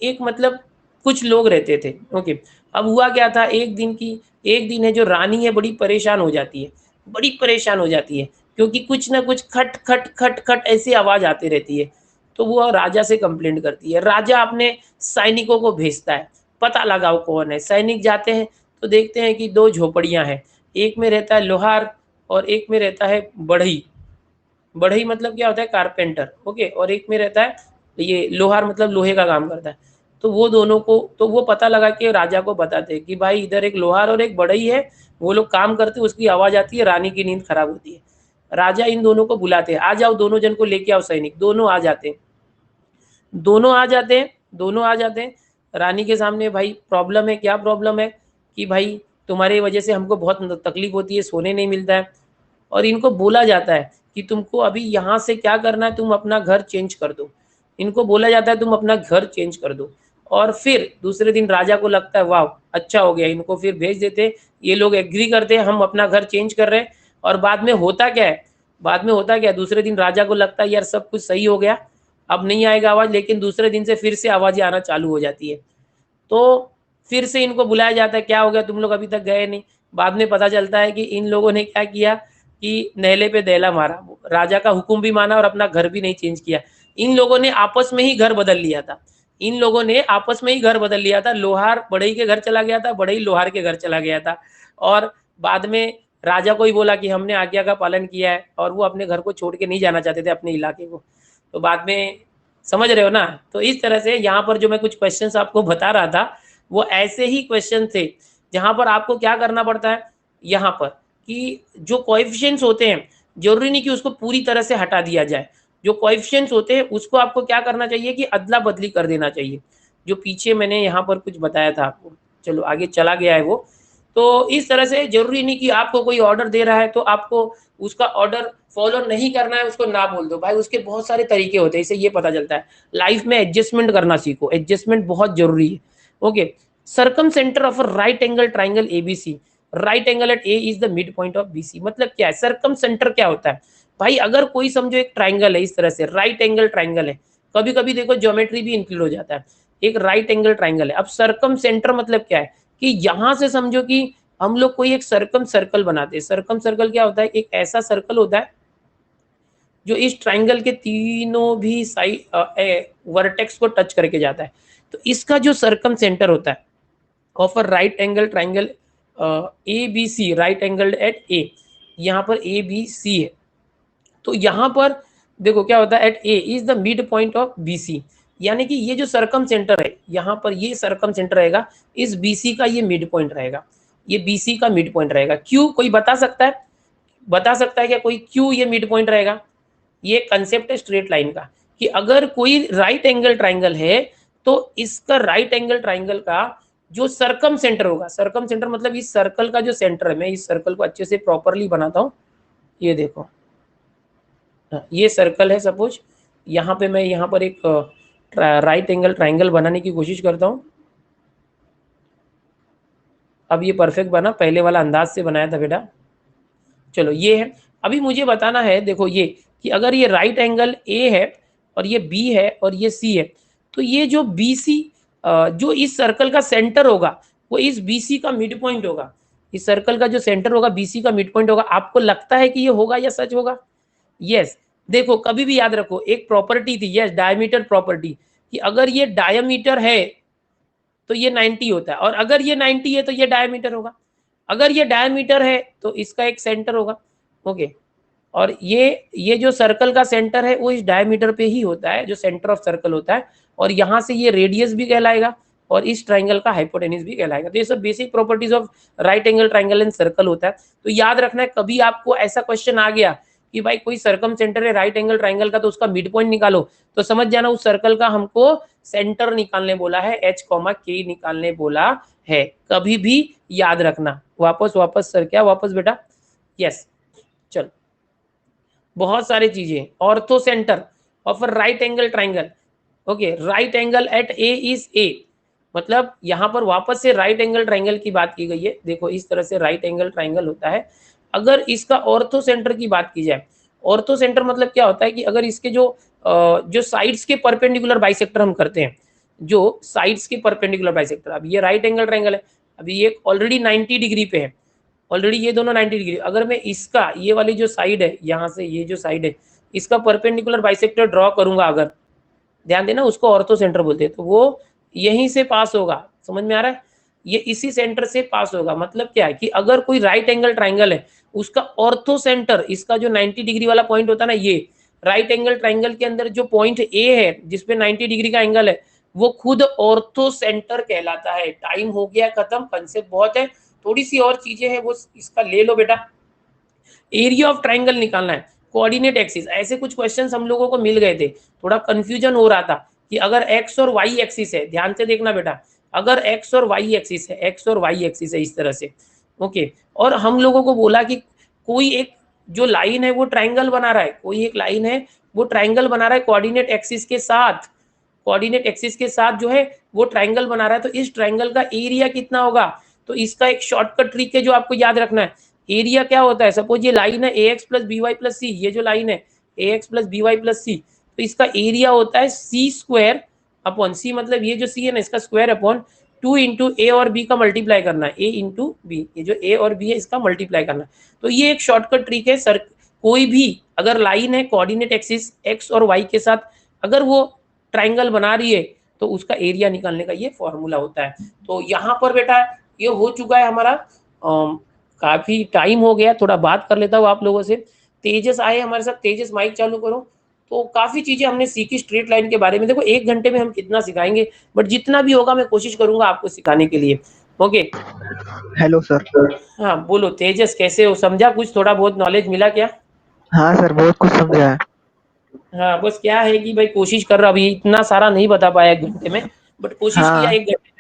एक मतलब कुछ लोग रहते थे। ओके, अब हुआ क्या था, एक दिन है जो रानी है बड़ी परेशान हो जाती है, बड़ी परेशान हो जाती है, क्योंकि कुछ ना कुछ खट खट खट खट ऐसी आवाज आती रहती है। तो वो राजा से कंप्लेंट करती है, राजा अपने सैनिकों को भेजता है, पता लगाओ कौन है। सैनिक जाते हैं तो देखते हैं कि 2 झोपड़ियां हैं, एक में रहता है लोहार और एक में रहता है बढ़ई। बढ़ई मतलब क्या होता है, कारपेंटर। ओके, और एक में रहता है ये लोहार, मतलब लोहे का काम करता है। तो वो दोनों को, तो वो पता लगा के राजा को बताते हैं कि भाई इधर एक लोहार और एक बढ़ई है, वो लोग काम करते, उसकी आवाज आती है, रानी की नींद खराब होती है। राजा इन दोनों को बुलाते हैं, आ जाओ दोनों जन को लेके आओ। सैनिक दोनों आ जाते हैं, दोनों आ जाते हैं, दोनों आ जाते हैं रानी के सामने। भाई प्रॉब्लम है, क्या प्रॉब्लम है कि भाई तुम्हारी वजह से हमको बहुत तकलीफ होती है, सोने नहीं मिलता है। और इनको बोला जाता है कि तुमको अभी यहाँ से क्या करना है, तुम अपना घर चेंज कर दो। इनको बोला जाता है तुम अपना घर चेंज कर दो। और फिर दूसरे दिन राजा को लगता है वाह अच्छा हो गया, इनको फिर भेज देते। ये लोग एग्री करते हैं हम अपना घर चेंज कर रहे हैं। और बाद में होता क्या है, बाद में होता क्या है, दूसरे दिन राजा को लगता है यार सब कुछ सही हो गया, अब नहीं आएगा आवाज, लेकिन दूसरे दिन से फिर से आवाजें आना चालू हो जाती है। तो फिर से इनको बुलाया जाता है, क्या हो गया तुम लोग अभी तक गए नहीं। बाद में पता चलता है कि इन लोगों ने क्या किया कि नहले पे दहला मारा, राजा का हुक्म भी माना और अपना घर भी नहीं चेंज किया। इन लोगों ने आपस में ही घर बदल लिया था, इन लोगों ने आपस में ही घर बदल लिया था। लोहार बढ़ई के घर चला गया था, बढ़ई लोहार के घर चला गया था। और बाद में राजा को ही बोला कि हमने आज्ञा का पालन किया है, और वो अपने घर को छोड़ के नहीं जाना चाहते थे, अपने इलाके को। तो बाद में समझ रहे हो ना। तो इस तरह से यहाँ पर जो मैं कुछ क्वेश्चंस आपको बता रहा था वो ऐसे ही क्वेश्चन थे, जहां पर आपको क्या करना पड़ता है यहाँ पर कि जो कोएफिशिएंट्स होते हैं जरूरी नहीं कि उसको पूरी तरह से हटा दिया जाए। जो कोएफिशिएंट्स होते हैं उसको आपको क्या करना चाहिए कि अदला बदली कर देना चाहिए, जो पीछे मैंने यहाँ पर कुछ बताया था आपको। चलो आगे चला गया है वो। तो इस तरह से जरूरी नहीं कि आपको कोई ऑर्डर दे रहा है तो आपको उसका ऑर्डर फॉलो नहीं करना है, उसको ना बोल दो। भाई उसके बहुत सारे तरीके होते हैं, इससे ये पता चलता है लाइफ में एडजस्टमेंट करना सीखो, एडजस्टमेंट बहुत जरूरी है। Okay, circumcentre of a right angle triangle ABC, right angle at A is the midpoint of BC. मतलब क्या है, सर्कम सेंटर क्या होता है भाई, अगर कोई समझो एक ट्राइंगल है, इस तरह से राइट एंगल ट्राइंगल है, कभी कभी देखो ज्योमेट्री भी इंक्लूड हो जाता है, एक राइट एंगल ट्राइंगल है। अब सर्कम सेंटर मतलब क्या है कि यहां से समझो कि हम लोग कोई एक सर्कम सर्कल बनाते हैं। सर्कम सर्कल क्या होता है, एक ऐसा सर्कल होता है जो इस ट्राइंगल के तीनों भी साइड वर्टेक्स को टच करके जाता है। तो इसका जो सर्कम सेंटर होता है of a right angle triangle A B C, right angle at A, यहाँ पर ए बी सी है। तो यहाँ पर देखो क्या होता है, at A is the midpoint of B C, यानी कि ये जो सर्कम सेंटर है यहाँ पर, ये सर्कम सेंटर रहेगा, इस बी सी का ये मिड पॉइंट रहेगा, ये बी सी का मिड पॉइंट रहेगा। क्यों, कोई बता सकता है, बता सकता है क्या कोई क्यों ये मिड पॉइंट रहेगा? ये कंसेप्ट है स्ट्रेट लाइन का कि अगर कोई राइट एंगल ट्राइंगल है तो इसका राइट एंगल ट्राइंगल का जो सर्कम सेंटर होगा, सर्कम सेंटर मतलब इस सर्कल का जो सेंटर है, मैं इस सर्कल को अच्छे से प्रॉपरली बनाता हूँ। ये देखो ये सर्कल है, सपोज यहाँ पे मैं यहाँ पर एक राइट एंगल ट्राइंगल बनाने की कोशिश करता हूँ। अब ये परफेक्ट बना, पहले वाला अंदाज से बनाया था बेटा। चलो ये है, अभी मुझे बताना है, देखो ये कि अगर ये राइट एंगल ए है और ये बी है और ये सी है, तो ये जो बी सी जो इस सर्कल का सेंटर होगा वो इस बी सी का मिड पॉइंट होगा। इस सर्कल का जो सेंटर होगा बी सी का मिड पॉइंट होगा। आपको लगता है कि ये होगा या सच होगा? यस। देखो कभी भी याद रखो एक प्रॉपर्टी थी, यस, डायमीटर प्रॉपर्टी, कि अगर ये डायमीटर है तो ये 90 होता है, और अगर ये 90 है तो ये डायमीटर होगा। अगर ये डायमीटर है तो इसका एक सेंटर होगा, ओके। और ये जो सर्कल का सेंटर है वो इस डायमीटर पे ही होता है, जो सेंटर ऑफ सर्कल होता है, और यहाँ से ये रेडियस भी कहलाएगा और इस ट्राइंगल का हाइपोटेन्यूज भी कहलाएगा। तो ये सब basic properties of right angle triangle and circle होता है। तो याद रखना है, कभी आपको ऐसा क्वेश्चन आ गया कि भाई कोई सर्कम सेंटर है राइट एंगल ट्राइंगल का, तो उसका मिड पॉइंट निकालो, तो समझ जाना उस सर्कल का हमको सेंटर निकालने बोला है, h, k निकालने बोला है, कभी भी याद रखना। वापस सर, क्या वापस बेटा, यस, चल। बहुत सारी चीजें, orthocentre of right angle triangle, okay, right angle at A is A, मतलब यहाँ पर वापस से राइट एंगल ट्राइंगल की बात की गई है। देखो इस तरह से राइट एंगल ट्राइंगल होता है। अगर इसका ऑर्थो सेंटर की बात की जाए, ऑर्थो सेंटर मतलब क्या होता है कि अगर इसके जो साइड्स के परपेंडिकुलर बाइसेक्टर हम करते हैं, जो साइड्स के परपेंडिकुलर बाइसेक्टर, अब ये राइट एंगल ट्राइंगल है, अभी ये ऑलरेडी 90 डिग्री पे है, ऑलरेडी ये दोनों 90 डिग्री, अगर मैं इसका ये वाली जो साइड है, यहाँ से ये जो साइड है, इसका परपेंडिकुलर बाइसेक्टर ड्रॉ करूंगा, अगर ध्यान देना, उसको ऑर्थो सेंटर बोलते हैं, तो वो यहीं से पास होगा, समझ में आ रहा है, ये इसी सेंटर से पास होगा। मतलब क्या है कि अगर कोई राइट एंगल ट्राइंगल है, उसका ऑर्थो सेंटर, इसका जो 90 डिग्री वाला पॉइंट होता है ना, ये राइट एंगल ट्राइंगल के अंदर जो पॉइंट ए है जिसपे 90 डिग्री का एंगल है, वो खुद ऑर्थो सेंटर कहलाता है। टाइम हो गया खत्म, कंसेप्ट बहुत है, थोड़ी सी और चीजें हैं वो इसका ले लो बेटा। एरिया ऑफ ट्राइंगल निकालना है, कोऑर्डिनेट एक्सिस, ऐसे कुछ क्वेश्चंस हम लोगों को मिल गए थे, थोड़ा कंफ्यूजन हो रहा था कि अगर एक्स और वाई एक्सिस है, ध्यान से देखना बेटा, अगर एक्स और वाई एक्सिस है, एक्स और वाई एक्सिस है इस तरह से, ओके, और हम लोगों को बोला कि कोई एक जो लाइन है वो ट्राइंगल बना रहा है, कोई एक लाइन है वो ट्राइंगल बना रहा है कोऑर्डिनेट एक्सिस के साथ, कोऑर्डिनेट एक्सिस के साथ जो है वो ट्राइंगल बना रहा है, तो इस ट्राइंगल का एरिया कितना होगा। तो इसका एक शॉर्टकट ट्रिक है जो आपको याद रखना है। एरिया क्या होता है, सपोज ये लाइन है ax plus B Y plus c, ये जो लाइन है ax plus B Y plus c, तो इसका एरिया होता है सी स्क्वायर अपॉन सी, मतलब ये जो सी है ना इसका स्क्वायर अपॉन 2 इंटू ए और बी का मल्टीप्लाई करना है, ए इंटू बी, ये जो ए और बी है इसका मल्टीप्लाई करना है। तो ये एक शॉर्टकट ट्रिक है सर, कोई भी अगर लाइन है कोऑर्डिनेट एक्सिस एक्स और वाई के साथ, अगर वो ट्राइंगल बना रही है तो उसका एरिया निकालने का ये फॉर्मूला होता है। तो यहाँ पर बेटा ये हो चुका है हमारा, काफी टाइम हो गया, थोड़ा बात कर लेता हूँ आप लोगों से। तेजस आए हमारे साथ, तेजस माइक चालू करो। तो काफी चीजें हमने सीखी स्ट्रेट लाइन के बारे में। देखो 1 घंटे में हम कितना सिखाएंगे, बट जितना भी होगा मैं कोशिश करूंगा आपको सिखाने के लिए, ओके। Hello sir. हाँ बोलो तेजस, कैसे हो, समझा कुछ, थोड़ा बहुत नॉलेज मिला क्या? हाँ सर, बहुत कुछ समझा है। हाँ बस क्या है कि भाई कोशिश कर रहा, अभी इतना सारा नहीं बता पाया 1 घंटे में, बट कोशिश किया हाँ 1 घंटे